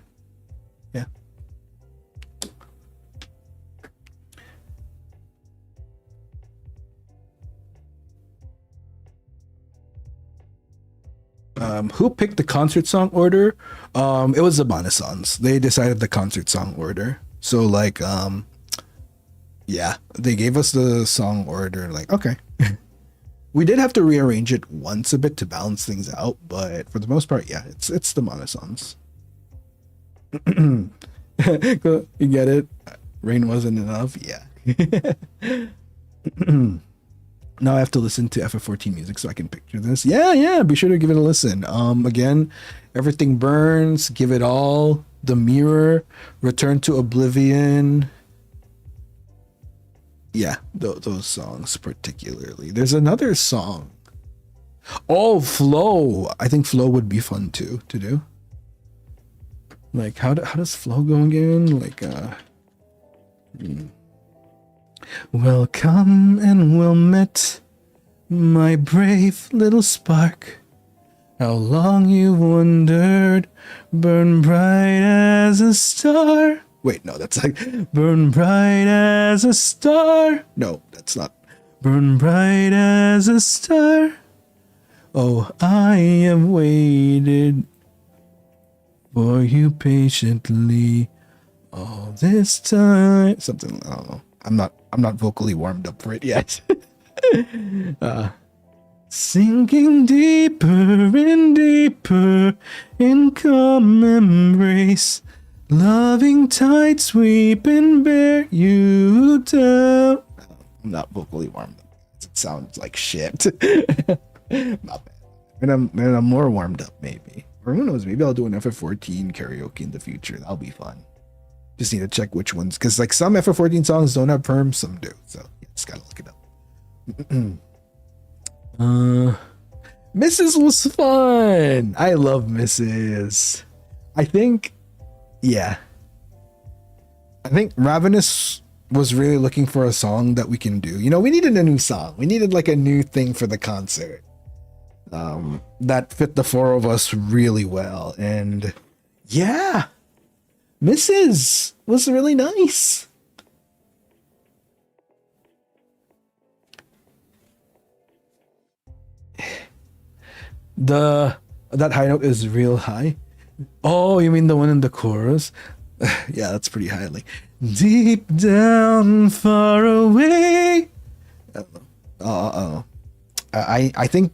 Yeah. Who picked the concert song order? It was the Banasons. They decided the concert song order. So like, yeah, they gave us the song order. Like, okay. We did have to rearrange it once a bit to balance things out, but for the most part, yeah, it's the monosons. You get it? Rain wasn't enough? Yeah. Now I have to listen to FF14 music so I can picture this. Yeah, yeah, be sure to give it a listen. Again, Everything Burns, Give It All, The Mirror, Return to Oblivion. Yeah, those songs particularly. There's another song. Oh, Flow. I think Flow would be fun too to do. Like, how does Flow go again? Like, welcome and well met, my brave little spark. How long you wondered, burn bright as a star. Wait, no, that's like, burn bright as a star. No, that's not. Burn bright as a star. Oh, I have waited for you patiently all this time. Something, I don't know. I'm not vocally warmed up for it yet. Sinking deeper and deeper in calm embrace, loving tide sweep and bear you down. I'm not vocally warmed up. It sounds like shit. Not bad. And I'm more warmed up maybe. Or who knows, maybe I'll do an FF14 karaoke in the future. That'll be fun. Just need to check which ones, because like some FF14 songs don't have perms, some do. So yeah, just gotta look it up. Mrs. was fun. I love Mrs. I think Ravenous was really looking for a song that we can do. You know, we needed a new song. We needed like a new thing for the concert. That fit the four of us really well. And yeah, Mrs. was really nice. That high note is real high. Oh, you mean the one in the chorus? Yeah, that's pretty high. Like, deep down, far away. I don't know. I think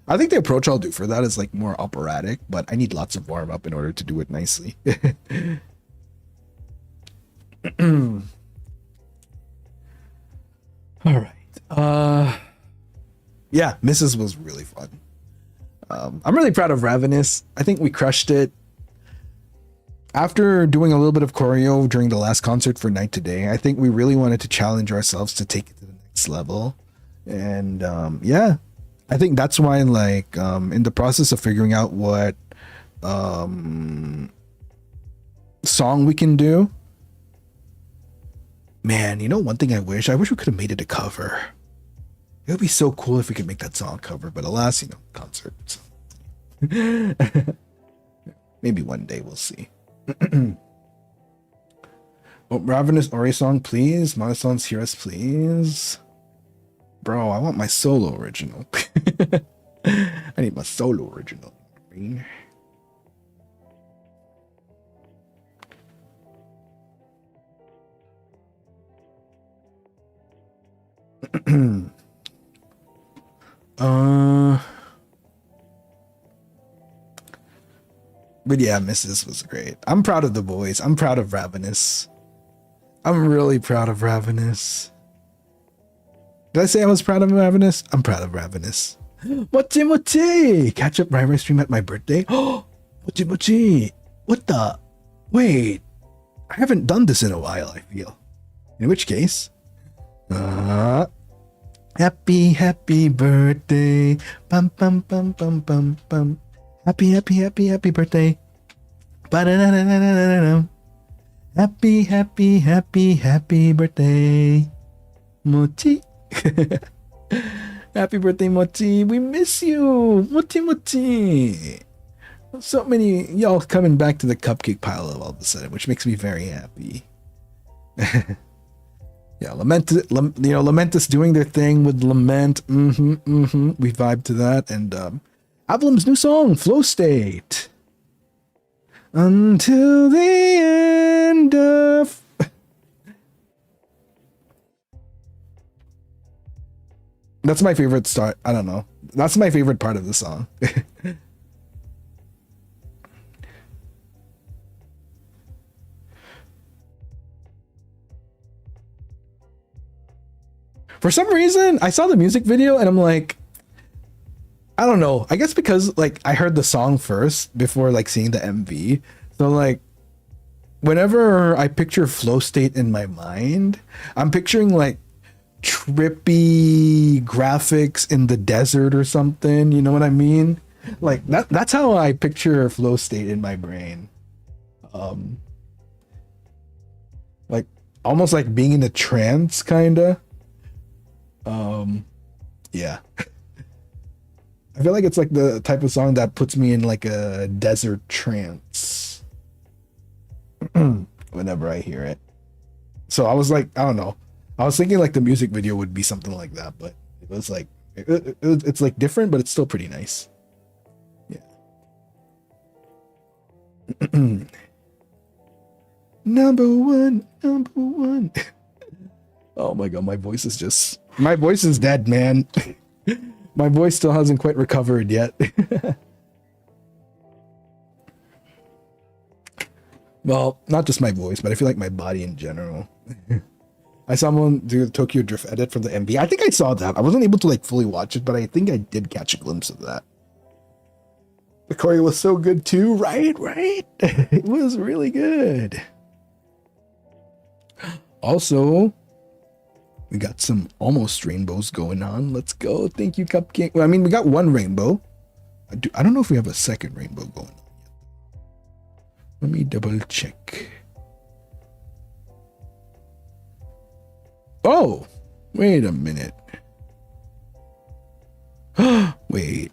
the approach I'll do for that is like more operatic, but I need lots of warm up in order to do it nicely. All right. Yeah, Mrs. was really fun. I'm really proud of Ravenous. I think we crushed it. After doing a little bit of choreo during the last concert for Night Today, I think we really wanted to challenge ourselves to take it to the next level. And yeah, I think that's why, like, in the process of figuring out what song we can do, man, you know, one thing I wish we could have made it a cover. It would be so cool if we could make that song cover, but alas, you know, concerts. Maybe one day we'll see. Oh, Ravenous Ori song, please. Monosons, hear us, please. Bro, I want my solo original. I need my solo original. But yeah, Mrs. was great. I'm proud of the boys. I'm proud of Ravenous. I'm really proud of Ravenous. Did I say I was proud of Ravenous? I'm proud of Ravenous. Mochi Mochi! Catch up Rivalry stream at my birthday? Oh, Mochi Mochi! What the? Wait, I haven't done this in a while, I feel. In which case, happy birthday. Bum bum bum bum bum bum. Happy birthday. Ba-da-da-da-da-da-da. Happy birthday. Mochi. Happy birthday, Mochi. We miss you. Mochi. So many y'all coming back to the cupcake pile all of a sudden, which makes me very happy. Yeah, Lamentus doing their thing with Lament. We vibe to that. And Avlam's new song, Flow State. Until the end of... That's my favorite start. I don't know. That's my favorite part of the song. For some reason, I saw the music video and I'm like, I don't know. I guess because like I heard the song first before like seeing the MV. So like whenever I picture flow state in my mind, I'm picturing like trippy graphics in the desert or something, you know what I mean? Like that's how I picture flow state in my brain. Um like almost like being in a trance kinda. Um yeah. I feel like it's like the type of song that puts me in like a desert trance whenever I hear it. So I was like, I don't know. I was thinking like the music video would be something like that, but it was like it's like different, but it's still pretty nice. Yeah. Number one, number one. Oh my god, my voice is dead, man. My voice still hasn't quite recovered yet. Well, not just my voice, but I feel like my body in general. I saw someone do the Tokyo Drift edit from the MV. I think I saw that. I wasn't able to like fully watch it, but I think I did catch a glimpse of that. The choreo was so good too, right? Right? It was really good. Also, we got some almost rainbows going on. Let's go. Thank you, Cupcake. Well, I mean, we got one rainbow. I don't know if we have a second rainbow going on yet. Let me double check. Oh, wait a minute. Wait.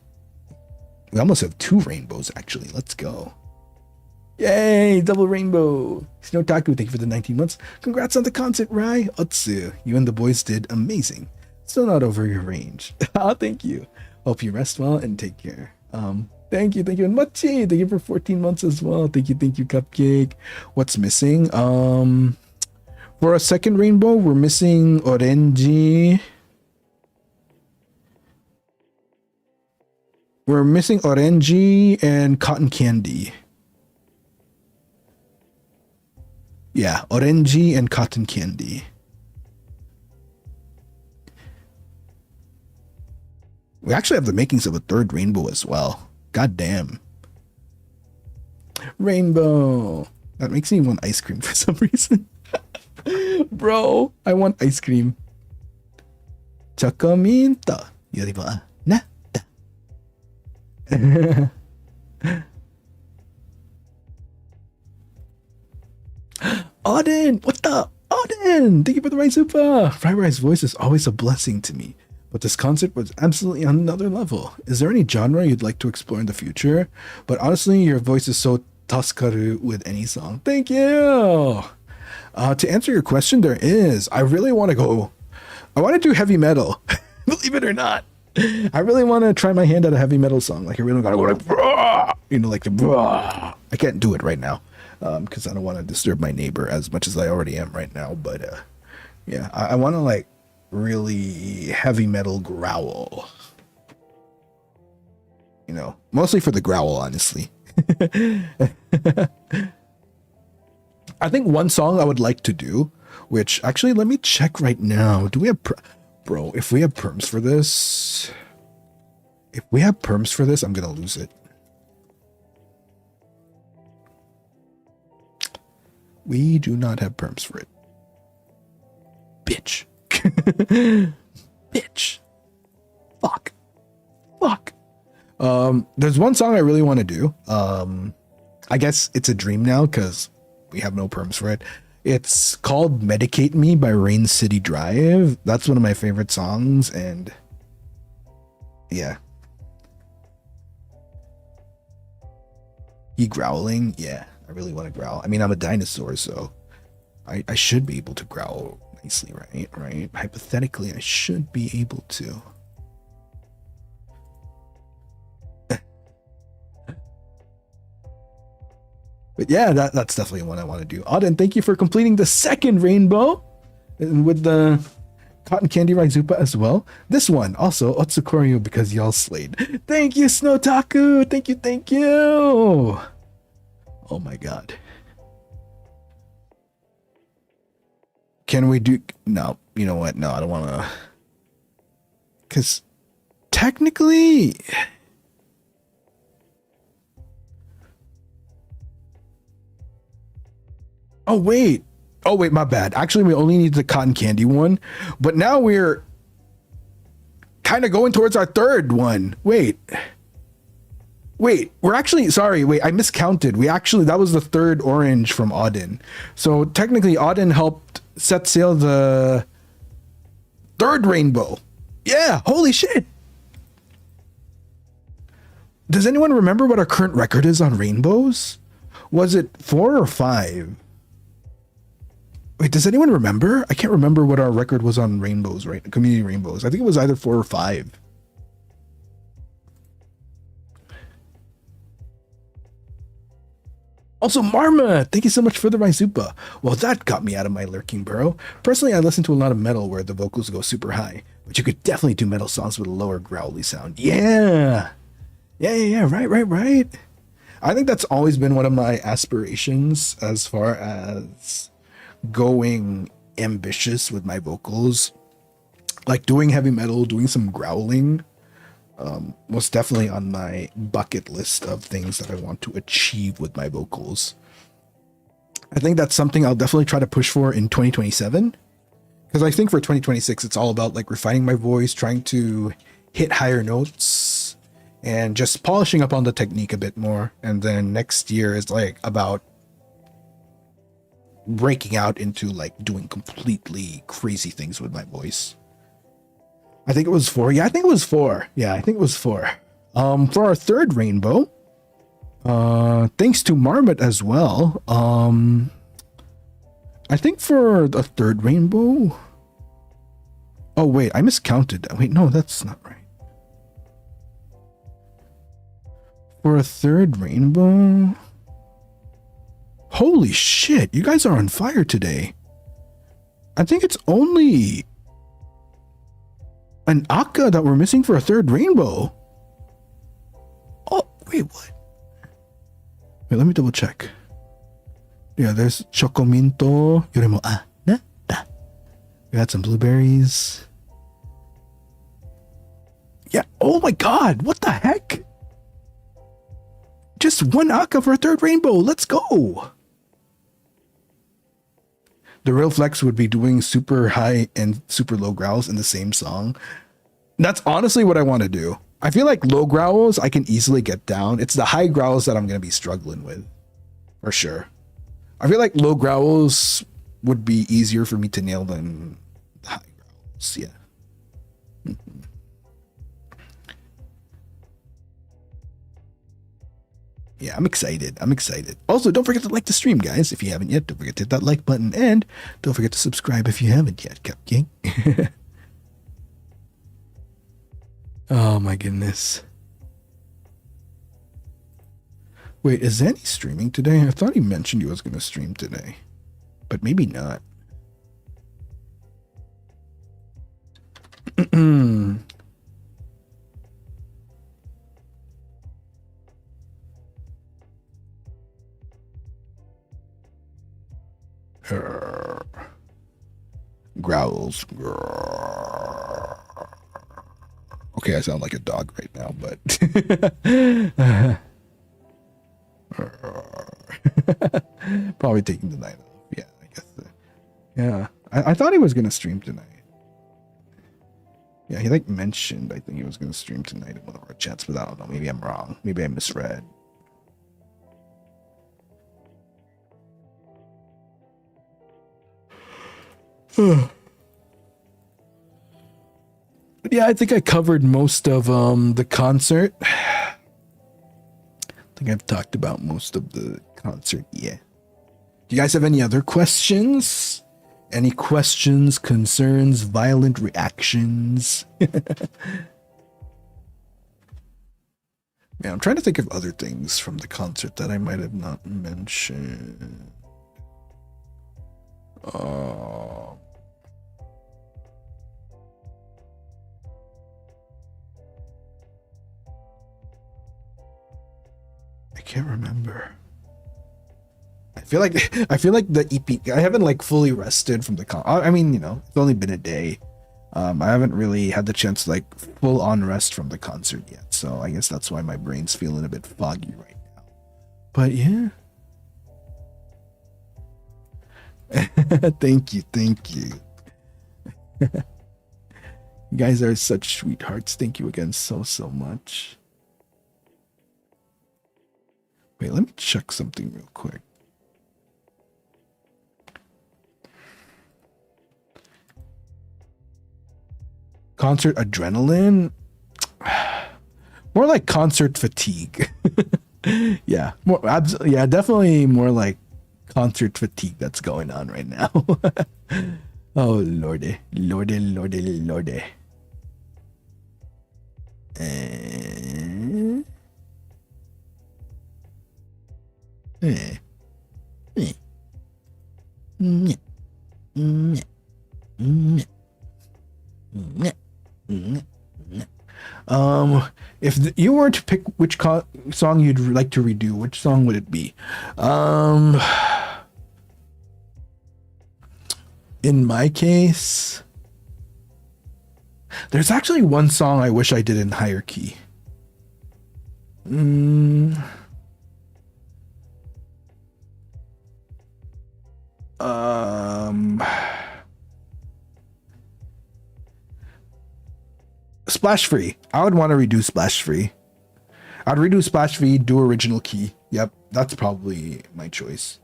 We almost have two rainbows, actually. Let's go. Yay, double rainbow. Snotaku, thank you for the 19 months. Congrats on the concert, Rai. Otsu, you and the boys did amazing. Still not over your range. Oh, thank you. Hope you rest well and take care. Thank you. And Machi, thank you for 14 months as well. Thank you, Cupcake. What's missing? For a second rainbow, we're missing orangey. We're missing orangey and cotton candy. Yeah, orangey and cotton candy. We actually have the makings of a third rainbow as well. God damn. Rainbow. That makes me want ice cream for some reason. Bro, I want ice cream. Chocominto. Yori wa nata. Auden, what the? Auden, thank you for the right super. Fryrise voice is always a blessing to me, but this concert was absolutely on another level. Is there any genre you'd like to explore in the future? But honestly, your voice is so tasukaru with any song. Thank you. To answer your question, there is. I really want to go. I want to do heavy metal. Believe it or not. I really want to try my hand at a heavy metal song. Like I really gotta go like, "Brah!" You know, like the. "Brah!" I can't do it right now. Because I don't want to disturb my neighbor as much as I already am right now. But yeah, I want to like really heavy metal growl. You know, mostly for the growl, honestly. I think one song I would like to do, which actually let me check right now. Do we have, bro? If we have perms for this, I'm gonna lose it. We do not have perms for it. Bitch. Bitch. Fuck. There's one song I really want to do. I guess it's a dream now because we have no perms for it. It's called Medicate Me by Rain City Drive. That's one of my favorite songs, and yeah. You growling? Yeah. I really want to growl. I mean, I'm a dinosaur, so I should be able to growl nicely, right? Right? Hypothetically, I should be able to. But yeah, that's definitely one I want to do. Auden, thank you for completing the second rainbow. And with the Cotton Candy Raizupa as well. This one, also, Otsukoryu because y'all slayed. Thank you, Snowtaku! Thank you, thank you! Oh my god. Can we do... No, you know what? No, I don't want to... Because technically... Oh, wait. Oh, wait, my bad. Actually, we only need the cotton candy one. But now we're kind of going towards our third one. Wait, we're actually... Sorry, wait, I miscounted. That was the third orange from Auden. So technically, Auden helped set sail the third rainbow. Yeah, holy shit. Does anyone remember what our current record is on rainbows? Was it 4 or 5? Wait, does anyone remember? I can't remember what our record was on rainbows, right? Community rainbows. I think it was either 4 or 5. Also, Marma, thank you so much for the Raizupa. Well, that got me out of my lurking burrow. Personally, I listen to a lot of metal where the vocals go super high, but you could definitely do metal songs with a lower growly sound. Yeah. Yeah, right. I think that's always been one of my aspirations as far as going ambitious with my vocals. Like doing heavy metal, doing some growling. Most definitely on my bucket list of things that I want to achieve with my vocals. I think that's something I'll definitely try to push for in 2027. Because I think for 2026, it's all about like refining my voice, trying to hit higher notes, and just polishing up on the technique a bit more. And then next year is like about breaking out into like doing completely crazy things with my voice. I think it was 4. Yeah, I think it was 4. For our third rainbow, thanks to Marmot as well. I think for the third rainbow. Oh wait, I miscounted. Wait, no, that's not right. For a third rainbow. Holy shit, you guys are on fire today. I think it's only an Akka that we're missing for a third rainbow. Oh, wait, what? Wait, let me double check. Yeah, there's Chocominto. Yoremo anata. We got some blueberries. Yeah, oh my god, what the heck? Just one Akka for a third rainbow. Let's go. The real flex would be doing super high and super low growls in the same song. That's honestly what I want to do. I feel like low growls I can easily get down. It's the high growls that I'm going to be struggling with. For sure. I feel like low growls would be easier for me to nail than the high growls. Yeah. Yeah, I'm excited. Also, don't forget to like the stream, guys. If you haven't yet, don't forget to hit that like button. And don't forget to subscribe if you haven't yet, Cupcake. Oh my goodness. Wait, is Zanny streaming today? I thought he mentioned he was going to stream today. But maybe not. Growls. Okay, I sound like a dog right now, but probably taking the night off. Yeah, I guess. Yeah, I thought he was gonna stream tonight. Yeah, he like mentioned I think he was gonna stream tonight in one of our chats, but I don't know. Maybe I'm wrong. Maybe I misread. But yeah, I think I covered most of the concert. I think I've talked about most of the concert. Yeah. Do you guys have any other questions? Any questions, concerns, violent reactions? Man, I'm trying to think of other things from the concert that I might have not mentioned. can't remember. I feel like the EP. I haven't like fully rested from the con. I mean, you know, it's only been a day. I haven't really had the chance to like full on rest from the concert yet. So I guess that's why my brain's feeling a bit foggy right now. But yeah. Thank you. You guys are such sweethearts. Thank you again so much. Wait, let me check something real quick. Concert adrenaline? More like concert fatigue. Yeah, yeah, definitely more like concert fatigue that's going on right now. Oh lordy. If you were to pick which song you'd like to redo, which song would it be? In my case, there's actually one song I wish I did in higher key. Splash Free. I would want to redo Splash Free. I'd redo Splash Free, do original key. Yep, that's probably my choice.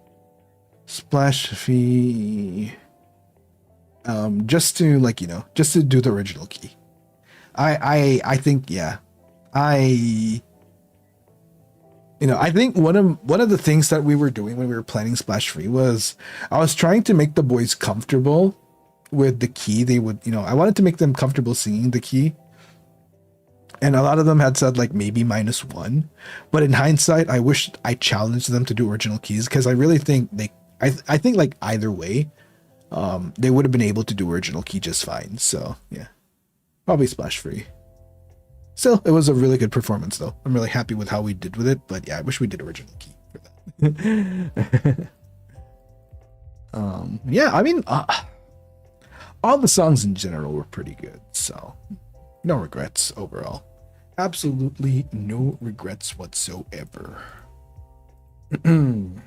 Splash Free. Just to like, you know, just to do the original key. I think, yeah. I think one of the things that we were doing when we were planning Splash Free was I was trying to make the boys comfortable with the key. They would, you know, I wanted to make them comfortable singing the key. And a lot of them had said like maybe -1, but in hindsight, I wish I challenged them to do original keys because I really think I think like either way, they would have been able to do original key just fine. So yeah, probably Splash Free. Still, it was a really good performance though. I'm really happy with how we did with it, but yeah, I wish we did original key for that. Yeah, I mean, all the songs in general were pretty good, so no regrets overall. Absolutely no regrets whatsoever. I'm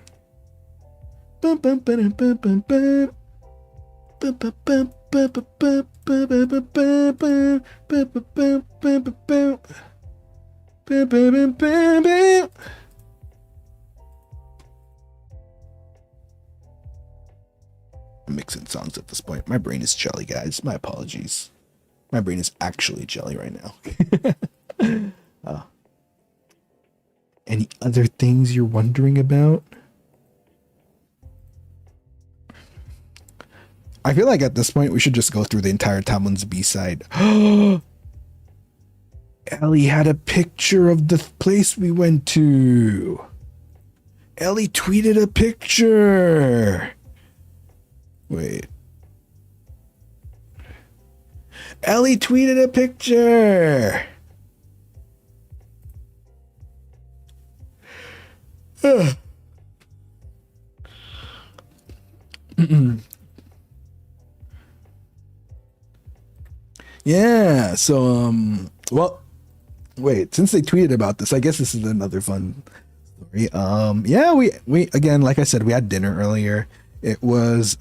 mixing songs at this point. My brain is jelly, guys. My apologies. My brain is actually jelly right now. Any other things you're wondering about? I feel like at this point we should just go through the entire Tamlin's B-side. Ellie had a picture of the place we went to. Ellie tweeted a picture. Wait. Ellie tweeted a picture. Yeah, so well, wait, since they tweeted about this, I guess this is another fun story. Yeah, we again, like I said, we had dinner earlier. It was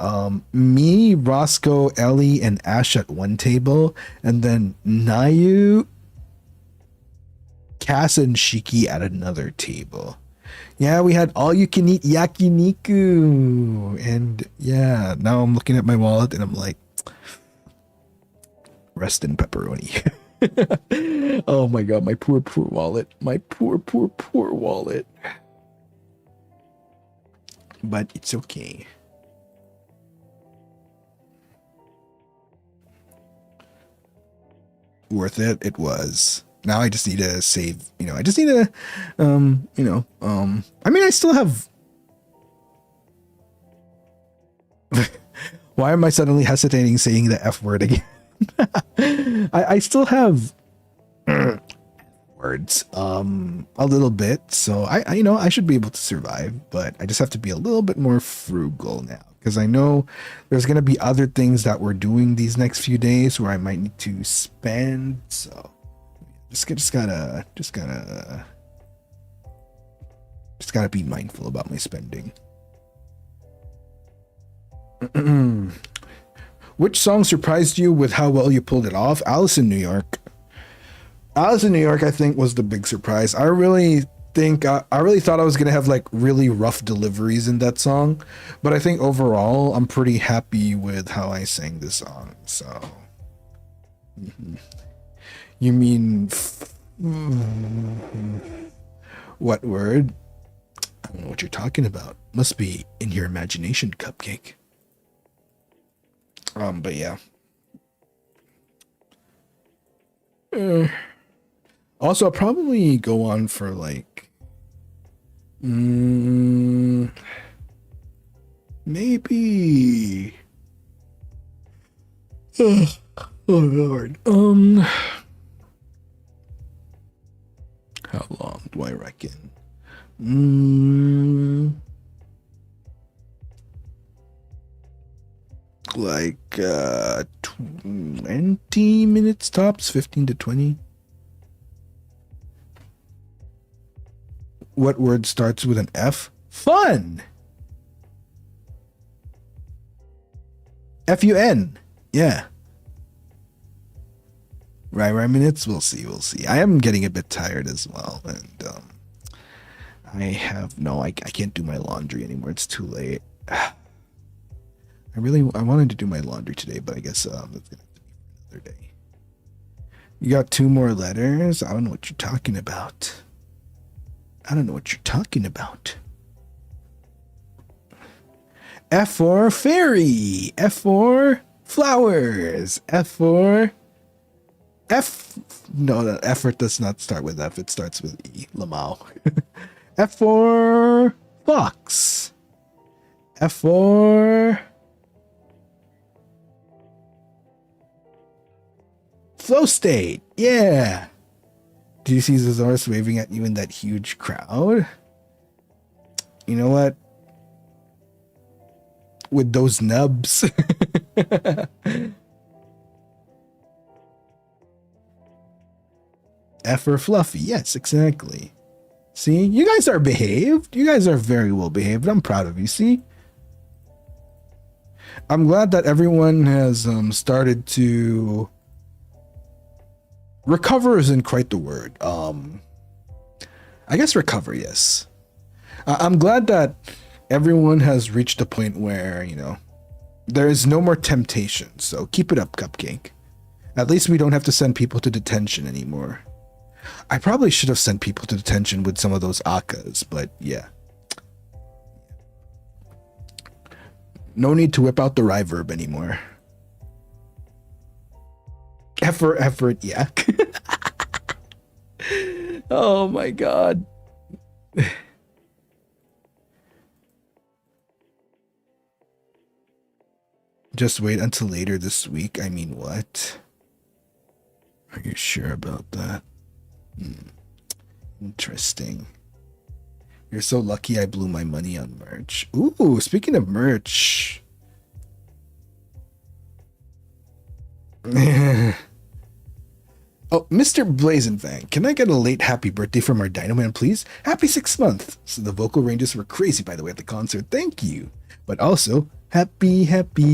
me, Roscoe, Ellie, and Ash at one table, and then Nayu, Cass, and Shiki at another table. Yeah, we had all you can eat yakiniku. And yeah, now I'm looking at my wallet and I'm like, rest in pepperoni. Oh my god, my poor wallet. My poor wallet. But it's okay. Worth it, it was. Now I just need to save, you know, I just need to, I mean, I still have, why am I suddenly hesitating saying the F word again? I still have, rewards. A little bit. So I you know, I should be able to survive, but I just have to be a little bit more frugal now. Because I know there's gonna be other things that we're doing these next few days where I might need to spend. So just gotta be mindful about my spending. Which song surprised you with how well you pulled it off? Alice in New York. Alice in New York, I think, was the big surprise. I really thought I was gonna have like really rough deliveries in that song, but I think overall I'm pretty happy with how I sang this song. So, you mean what word? I don't know what you're talking about. Must be in your imagination, Cupcake. But yeah. Also, I'll probably go on for like maybe oh Lord. How long do I reckon? Like 20 minutes tops, 15 to 20. What word starts with an F? Fun! F-U-N. Yeah. Right minutes? We'll see. I am getting a bit tired as well. And I can't do my laundry anymore. It's too late. I wanted to do my laundry today, but I guess that's gonna have to be for another day. You got 2 more letters? I don't know what you're talking about. F for fairy. F for flowers. No, effort does not start with F. It starts with E. Lamau. F for fox. F for flow state. Yeah. Do you see Zazaurus waving at you in that huge crowd? You know what? With those nubs. F for fluffy. Yes, exactly. See? You guys are behaved. You guys are very well behaved. I'm proud of you. See? I'm glad that everyone has started to... Recover isn't quite the word. I guess recover, yes. I'm glad that everyone has reached a point where, you know, there is no more temptation. So keep it up, Cupcake. At least we don't have to send people to detention anymore. I probably should have sent people to detention with some of those Akkas, but yeah. No need to whip out the reverb anymore. Effort, yeah. Oh my god. Just wait until later this week. I mean, what? Are you sure about that? Interesting. You're so lucky I blew my money on merch. Ooh, speaking of merch. Oh, Mr. Blazenfang, can I get a late happy birthday from our Dino Man, please? Happy 6th month. So the vocal ranges were crazy, by the way, at the concert. Thank you. But also, happy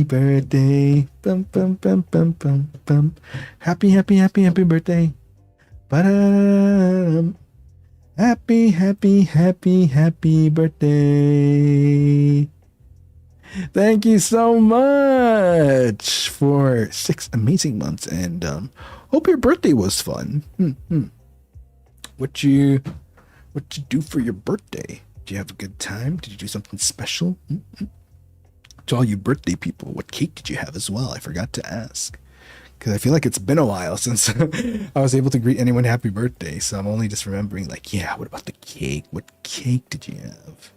birthday. Bum, bum, bum, bum, bum, bum. Happy birthday. Ba-dum. Happy birthday. Thank you so much for 6 amazing months, and hope your birthday was fun. What you do for your birthday? Did you have a good time? Did you do something special? To all you birthday people, what cake did you have as well? I forgot to ask, because I feel like it's been a while since I was able to greet anyone happy birthday, so I'm only just remembering, like, yeah, what about the cake? What cake did you have?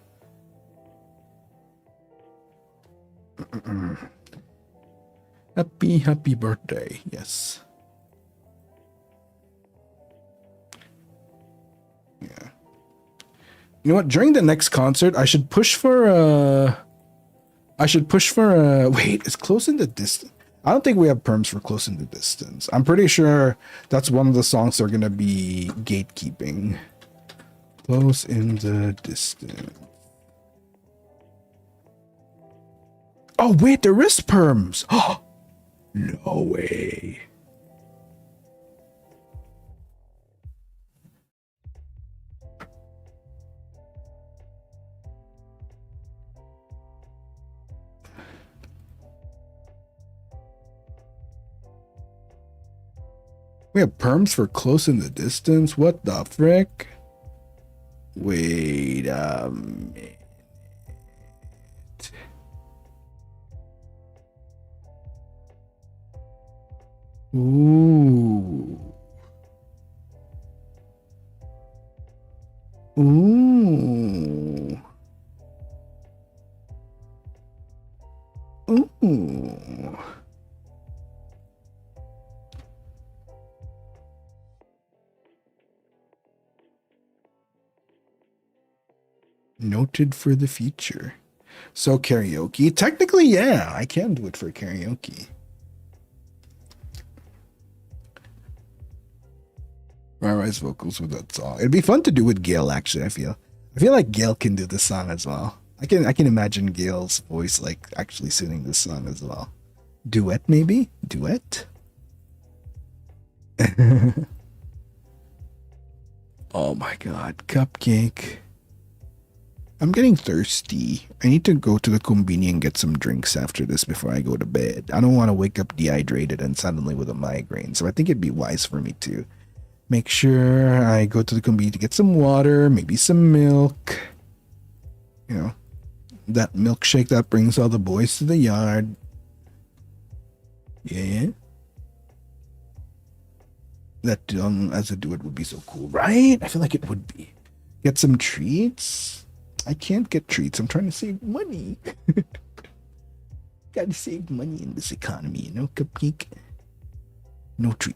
Happy birthday. Yes. You know what? During the next concert, I should push for wait, is close in the distance. I don't think we have perms for close in the distance. I'm pretty sure that's one of the songs they're gonna be gatekeeping. Close in the distance. Oh wait, there is perms. Oh, no way. We have perms for close in the distance? What the frick? Wait a minute. Ooh. Ooh. Ooh. Noted for the future. So karaoke? Technically, yeah, I can do it for karaoke. Rise vocals with that song. It'd be fun to do with Gail, actually, I feel like Gail can do this song as well. I can imagine Gail's voice like actually singing this song as well. Duet, maybe? Duet? Oh my god, cupcake. I'm getting thirsty. I need to go to the combini and get some drinks after this before I go to bed. I don't want to wake up dehydrated and suddenly with a migraine, so I think it'd be wise for me to make sure I go to the combini to get some water, maybe some milk. You know, that milkshake that brings all the boys to the yard. Yeah. That as a duet would be so cool, right? I feel like it would be. Get some treats. I can't get treats. I'm trying to save money. Gotta save money in this economy, you know, cupcake. No treat.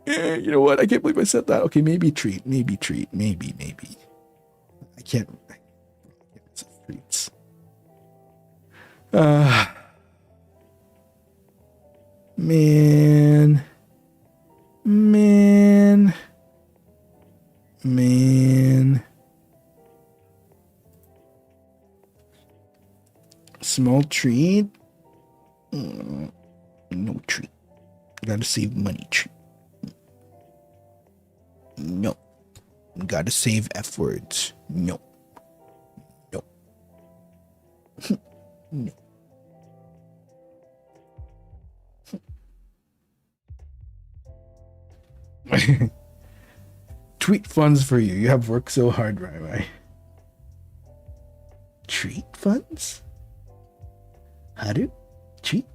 You know what? I can't believe I said that. Okay, maybe treat. Maybe treat. Maybe. I can't say treats. Man. Small treat? No treat. Gotta save money treat. No. Gotta save F words. No. No. Tweet funds for you. You have worked so hard, right? Treat funds? Haru? Treat?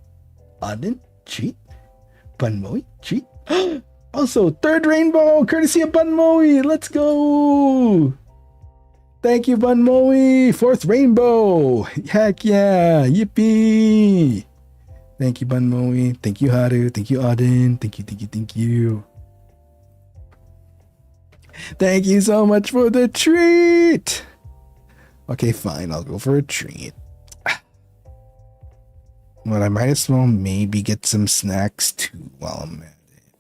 Auden? Treat? Banmoi? Treat? Also, third rainbow, courtesy of Banmoi. Let's go. Thank you, Banmoi. Fourth rainbow. Heck yeah. Yippee. Thank you, Banmoi. Thank you, Haru. Thank you, Auden. Thank you. Thank you so much for the treat. Okay, fine. I'll go for a treat. Well, I might as well maybe get some snacks too while I'm at it.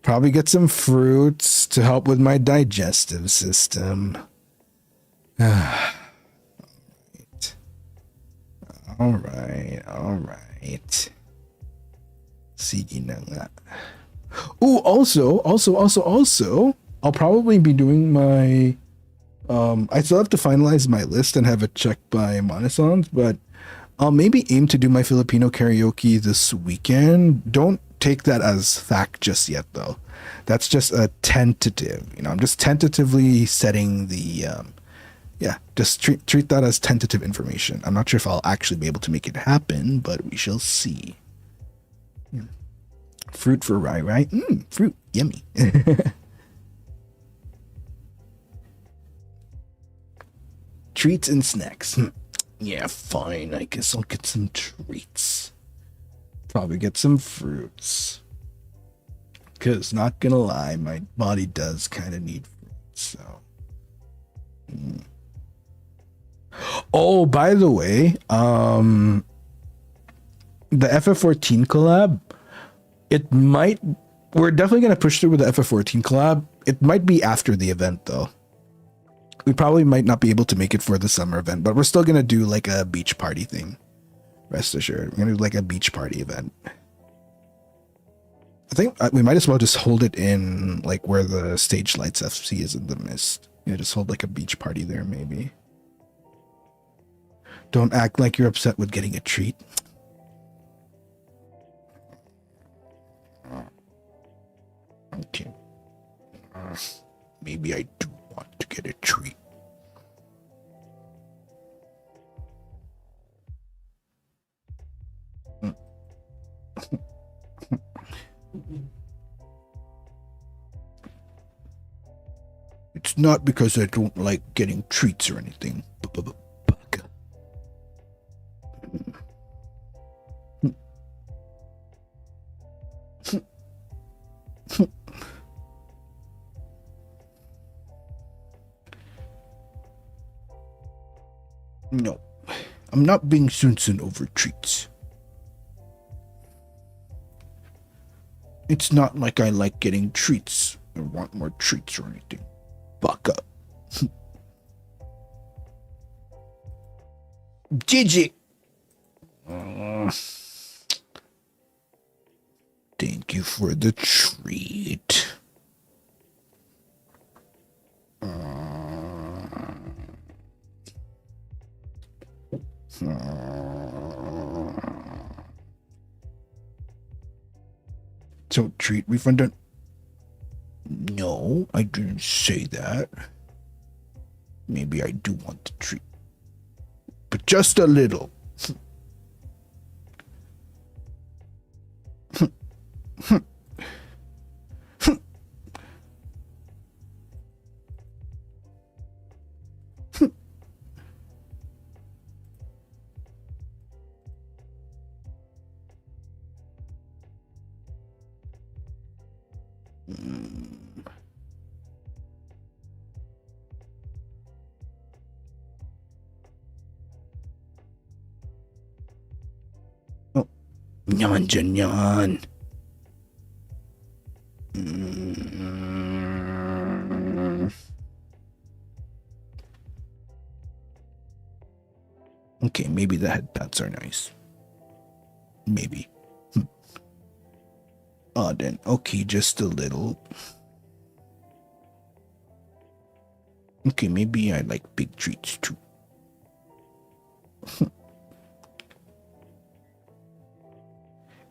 Probably get some fruits to help with my digestive system. All right. Sige na nga. Ooh, also, I'll probably be doing my, I still have to finalize my list and have it checked by Monisons, but I'll maybe aim to do my Filipino karaoke this weekend. Don't take that as fact just yet, though. That's just a tentative, I'm just tentatively setting the, just treat that as tentative information. I'm not sure if I'll actually be able to make it happen, but we shall see. Fruit for Rai. Fruit, yummy. Treats and snacks. Yeah, fine. I guess I'll get some treats. Probably get some fruits. Because, not gonna lie, my body does kind of need fruits, so. Oh, by the way, the FF14 collab, it might, we're definitely going to push through with the FF14 collab. It might be after the event though. We probably might not be able to make it for the summer event, but we're still going to do like a beach party thing. Rest assured, we're going to do like a beach party event. I think we might as well just hold it in like where the stage lights FC is in the mist. You know, just hold like a beach party there maybe. Don't act like you're upset with getting a treat. Okay. Maybe I do want to get a treat. It's not because I don't like getting treats or anything. No, I'm not being Sunsun over treats. It's not like I like getting treats or want more treats or anything. Baka. Gigi. Thank you for the treat. So treat refund? No, I didn't say that. Maybe I do want the treat, but just a little. Oh, nyan dyan yan. Okay, maybe the head pats are nice. Maybe. Oh, then, okay, just a little. Okay, maybe I like big treats too.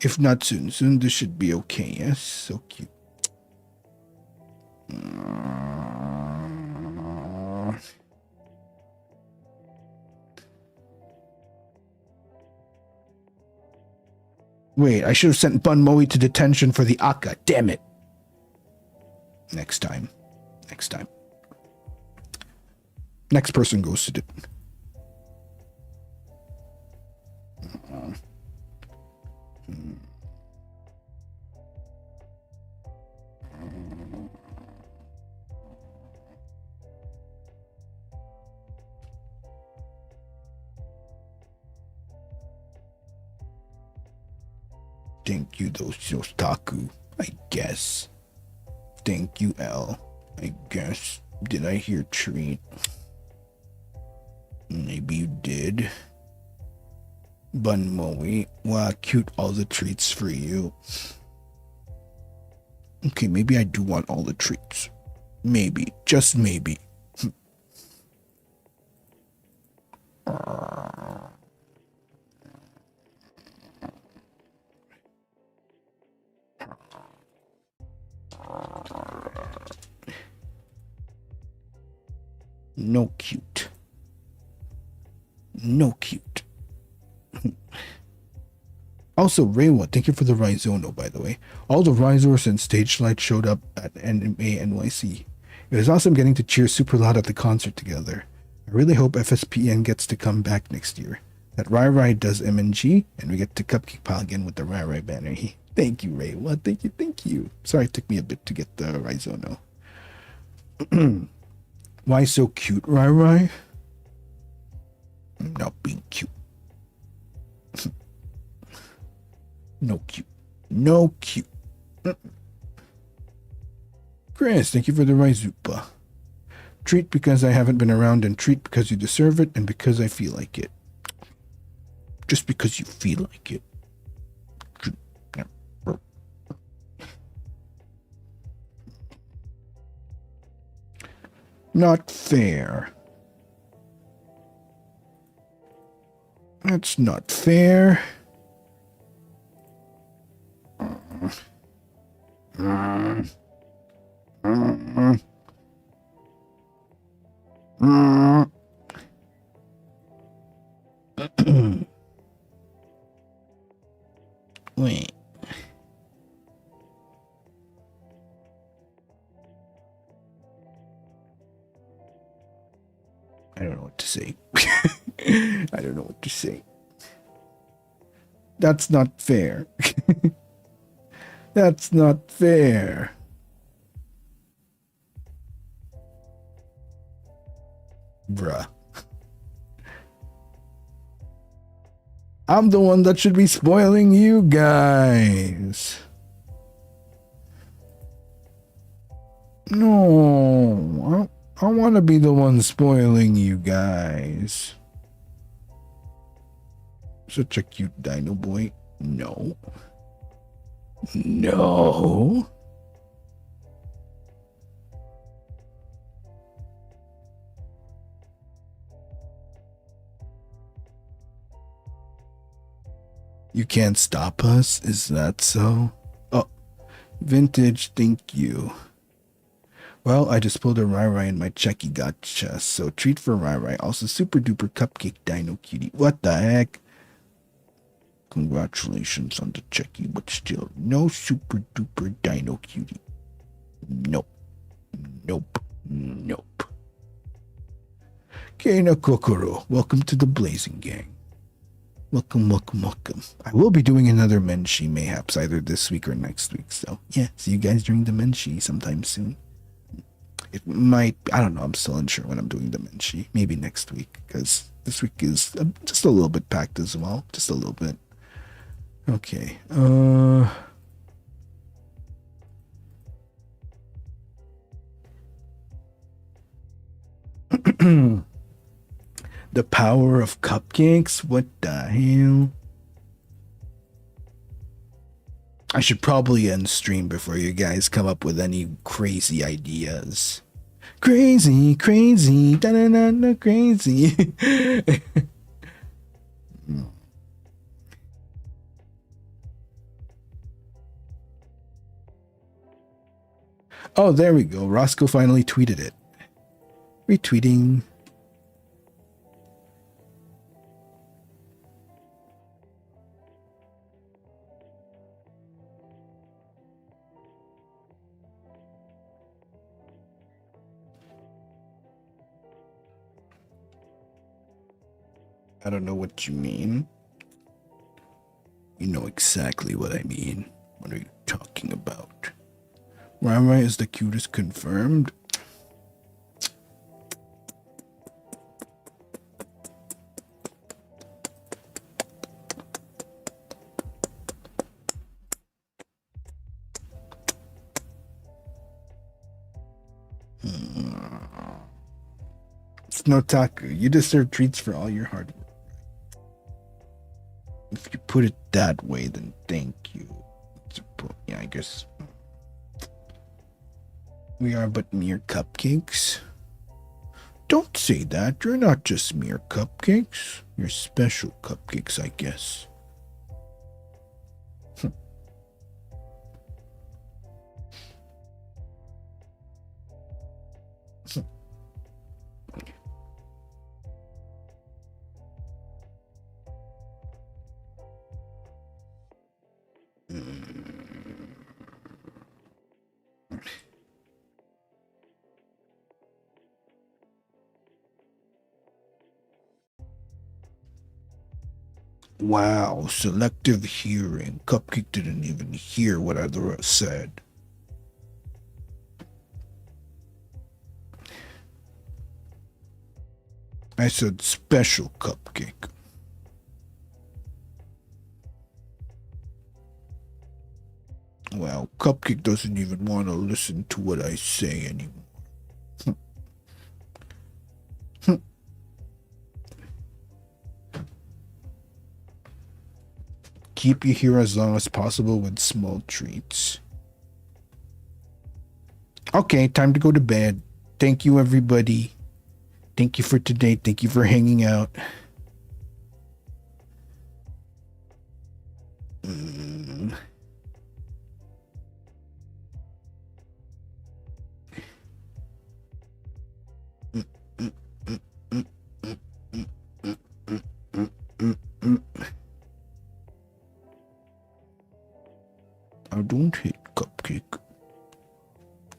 If not soon, this should be okay, yes? So cute. Wait, I should have sent Bun Moe to detention for the Aka. Damn it. Next time. Next person goes to Thank you, those Taku, I guess. Thank you, L. I guess. Did I hear treat? Maybe you did. Bun Moe. Wow, cute, all the treats for you. Okay, maybe I do want all the treats. Maybe, just maybe. No cute. No cute. Also, Reiwa, thank you for the Rhizono, by the way. All the Rhizors and stage lights showed up at NMA NYC. It was awesome getting to cheer super loud at the concert together. I really hope FSPN gets to come back next year. That Rai does MNG, and we get to Cupcake Pal again with the Rai banner. Thank you, Reiwa. Thank you. Sorry it took me a bit to get the Rhizono. Why so cute, Rai Rai? I'm not being cute. No cute. No cute. Chris, thank you for the Raizupa. Treat because I haven't been around, and treat because you deserve it, and because I feel like it. Just because you feel like it. Not fair. That's not fair. Wait. I don't know what to say. I don't know what to say. That's not fair. That's not fair. Bruh. I'm the one that should be spoiling you guys. No, I want to be the one spoiling you guys. Such a cute Dinoboi. No. No. You can't stop us? Is that so? Oh, vintage, thank you. Well, I just pulled a Rai Rai in my Checky gotcha, so treat for Rai Rai. Also, super duper cupcake dino cutie. What the heck? Congratulations on the Checky, but still, no super duper dino cutie. Nope. Nope. Nope. Keina Kokoro, welcome to the Blazing Gang. Welcome, welcome, welcome. I will be doing another Menshi mayhaps either this week or next week. So, yeah, see you guys during the Menshi sometime soon. It might, I don't know, I'm still unsure when I'm doing the Menshi. Maybe next week, because this week is just a little bit packed as well. Just a little bit. Okay. The power of cupcakes? What the hell? I should probably end stream before you guys come up with any crazy ideas. Crazy, crazy, da-da-da-da, crazy. Oh, there we go. Roscoe finally tweeted it. Retweeting. I don't know what you mean. You know exactly what I mean. What are you talking about? Rama is the cutest confirmed. It's no taku. You deserve treats for all your hard work. If you put it that way, then thank you. Yeah, I guess we are but mere cupcakes. Don't say that. You're not just mere cupcakes. You're special cupcakes, I guess. Wow, selective hearing. Cupcake didn't even hear what Adora said. I said special cupcake. Well, Cupcake doesn't even want to listen to what I say anymore. Keep you here as long as possible with small treats. Okay, time to go to bed. Thank you, everybody. Thank you for today. Thank you for hanging out. I don't hate Cupcake.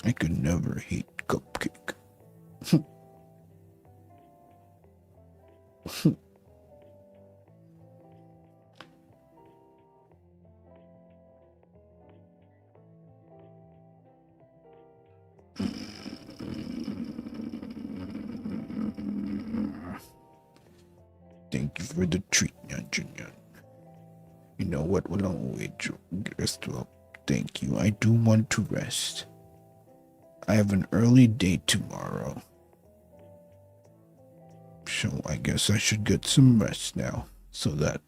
I can never hate Cupcake. Thank you for the treat, Nyan. You know what? Well, I'll wait. Rest well. Thank you. I do want to rest. I have an early day tomorrow. So I guess I should get some rest now so that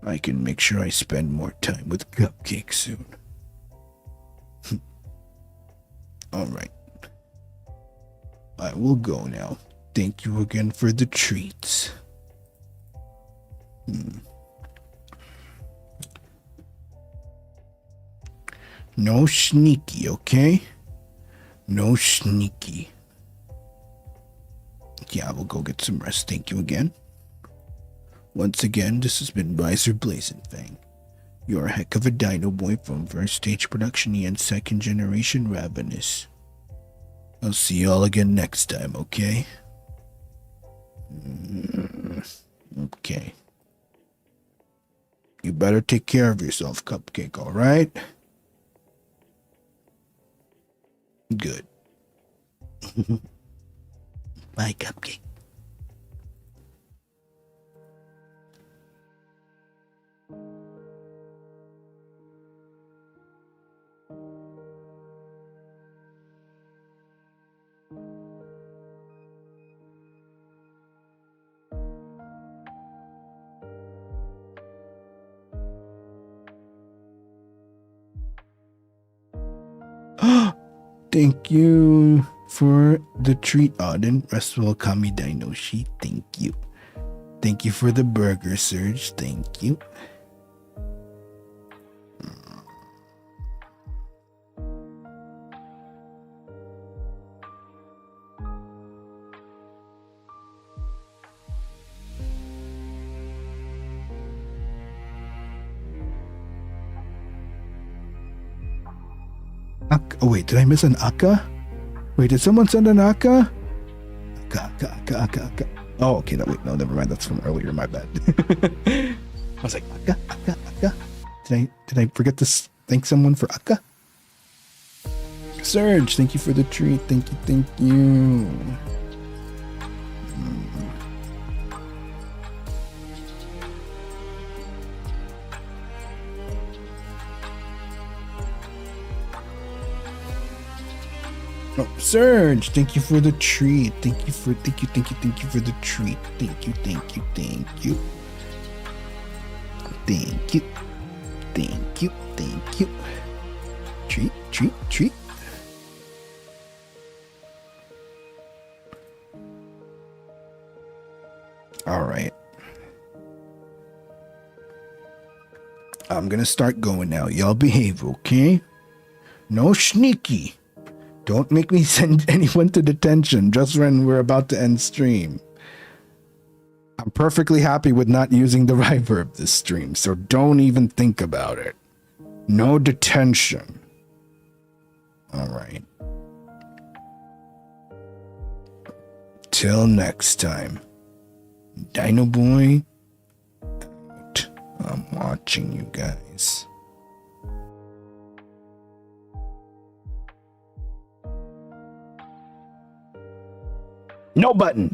I can make sure I spend more time with Cupcake soon. Alright. I will go now. Thank you again for the treats. No sneaky, okay? No sneaky. Yeah, I will go get some rest. Thank you again. Once again, this has been Riser Blazingfang. You're a heck of a Dinoboi from first stage production and second generation Ravenous. I'll see y'all again next time, okay? Okay. You better take care of yourself, Cupcake, alright? Good. Bye, Cupcake. Thank you for the treat, Auden. Rest well, Kami Dinoshi. Thank you. Thank you for the burger, Surge. Thank you. Oh wait, did I miss an Akka? Wait, did someone send an Akka? Akka. Oh, okay, no, wait, no, never mind. That's from earlier, my bad. I was like, Akka. Did I forget to thank someone for Akka? Surge, thank you for the treat. Thank you. Oh, Surge, thank you for the treat. Thank you for the treat. Thank you. Treat. All right. I'm gonna start going now. Y'all behave, okay? No sneaky. Don't make me send anyone to detention just when we're about to end stream. I'm perfectly happy with not using the reverb this stream, so don't even think about it. No detention. Alright. Till next time. Dinoboi out. I'm watching you guys. No button.